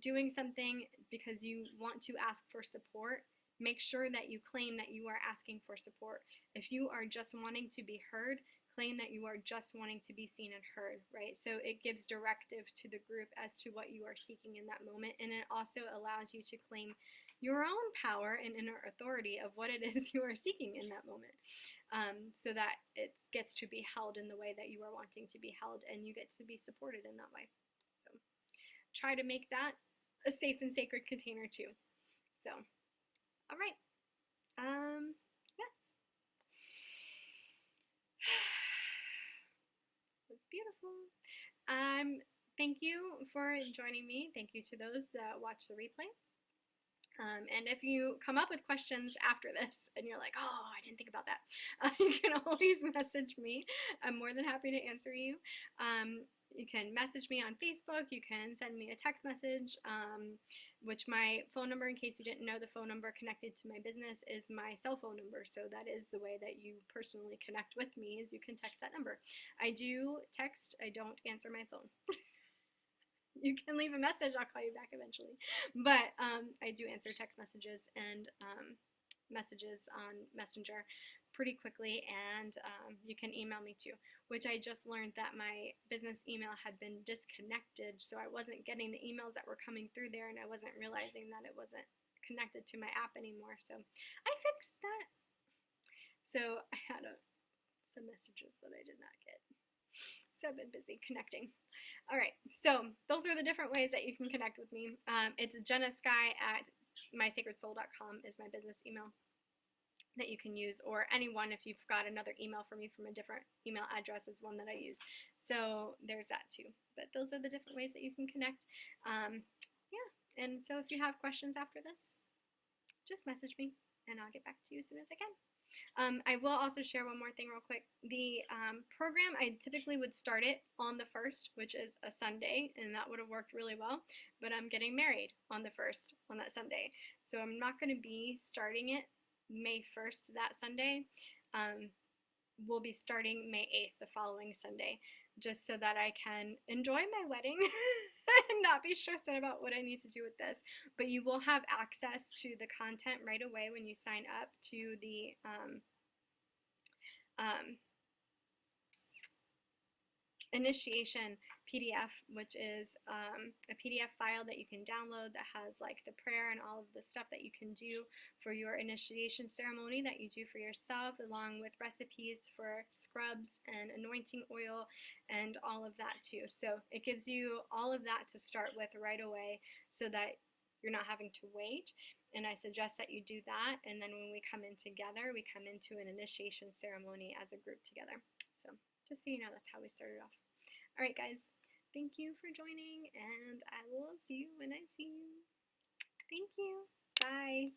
doing something because you want to ask for support, make sure that you claim that you are asking for support. If you are just wanting to be heard, claim that you are just wanting to be seen and heard, right? So it gives directive to the group as to what you are seeking in that moment, and it also allows you to claim your own power and inner authority of what it is you are seeking in that moment, so that it gets to be held in the way that you are wanting to be held, and you get to be supported in that way. So try to make that a safe and sacred container too. So, all right. Yes. That's beautiful. Thank you for joining me. Thank you to those that watch the replay. And if you come up with questions after this and you're like, oh, I didn't think about that, you can always message me. I'm more than happy to answer you. You can message me on Facebook. You can send me a text message, which my phone number, in case you didn't know, the phone number connected to my business is my cell phone number. So that is the way that you personally connect with me, is you can text that number. I do text. I don't answer my phone. You can leave a message, I'll call you back eventually. But I do answer text messages and messages on Messenger pretty quickly, and you can email me too, which I just learned that my business email had been disconnected, so I wasn't getting the emails that were coming through there, and I wasn't realizing that it wasn't connected to my app anymore. So I fixed that. So I had some messages that I did not get. So I've been busy connecting. All right, so those are the different ways that you can connect with me. It's Jena Skai at mysacredsoul.com is my business email that you can use, or anyone, if you've got another email for me from a different email address, is one that I use. So there's that too. But those are the different ways that you can connect. Yeah, and so if you have questions after this, just message me and I'll get back to you as soon as I can. I will also share one more thing real quick. The program, I typically would start it on the 1st, which is a Sunday, and that would have worked really well, but I'm getting married on the 1st, on that Sunday. So I'm not going to be starting it May 1st that Sunday. We'll be starting May 8th, the following Sunday, just so that I can enjoy my wedding and not be stressed out about what I need to do with this. But you will have access to the content right away when you sign up to the initiation PDF, which is a PDF file that you can download that has like the prayer and all of the stuff that you can do for your initiation ceremony that you do for yourself, along with recipes for scrubs and anointing oil and all of that too. So it gives you all of that to start with right away so that you're not having to wait. And I suggest that you do that, and then when we come in together, we come into an initiation ceremony as a group together. So just so you know, that's how we started off. All right, guys, thank you for joining, and I will see you when I see you. Thank you. Bye.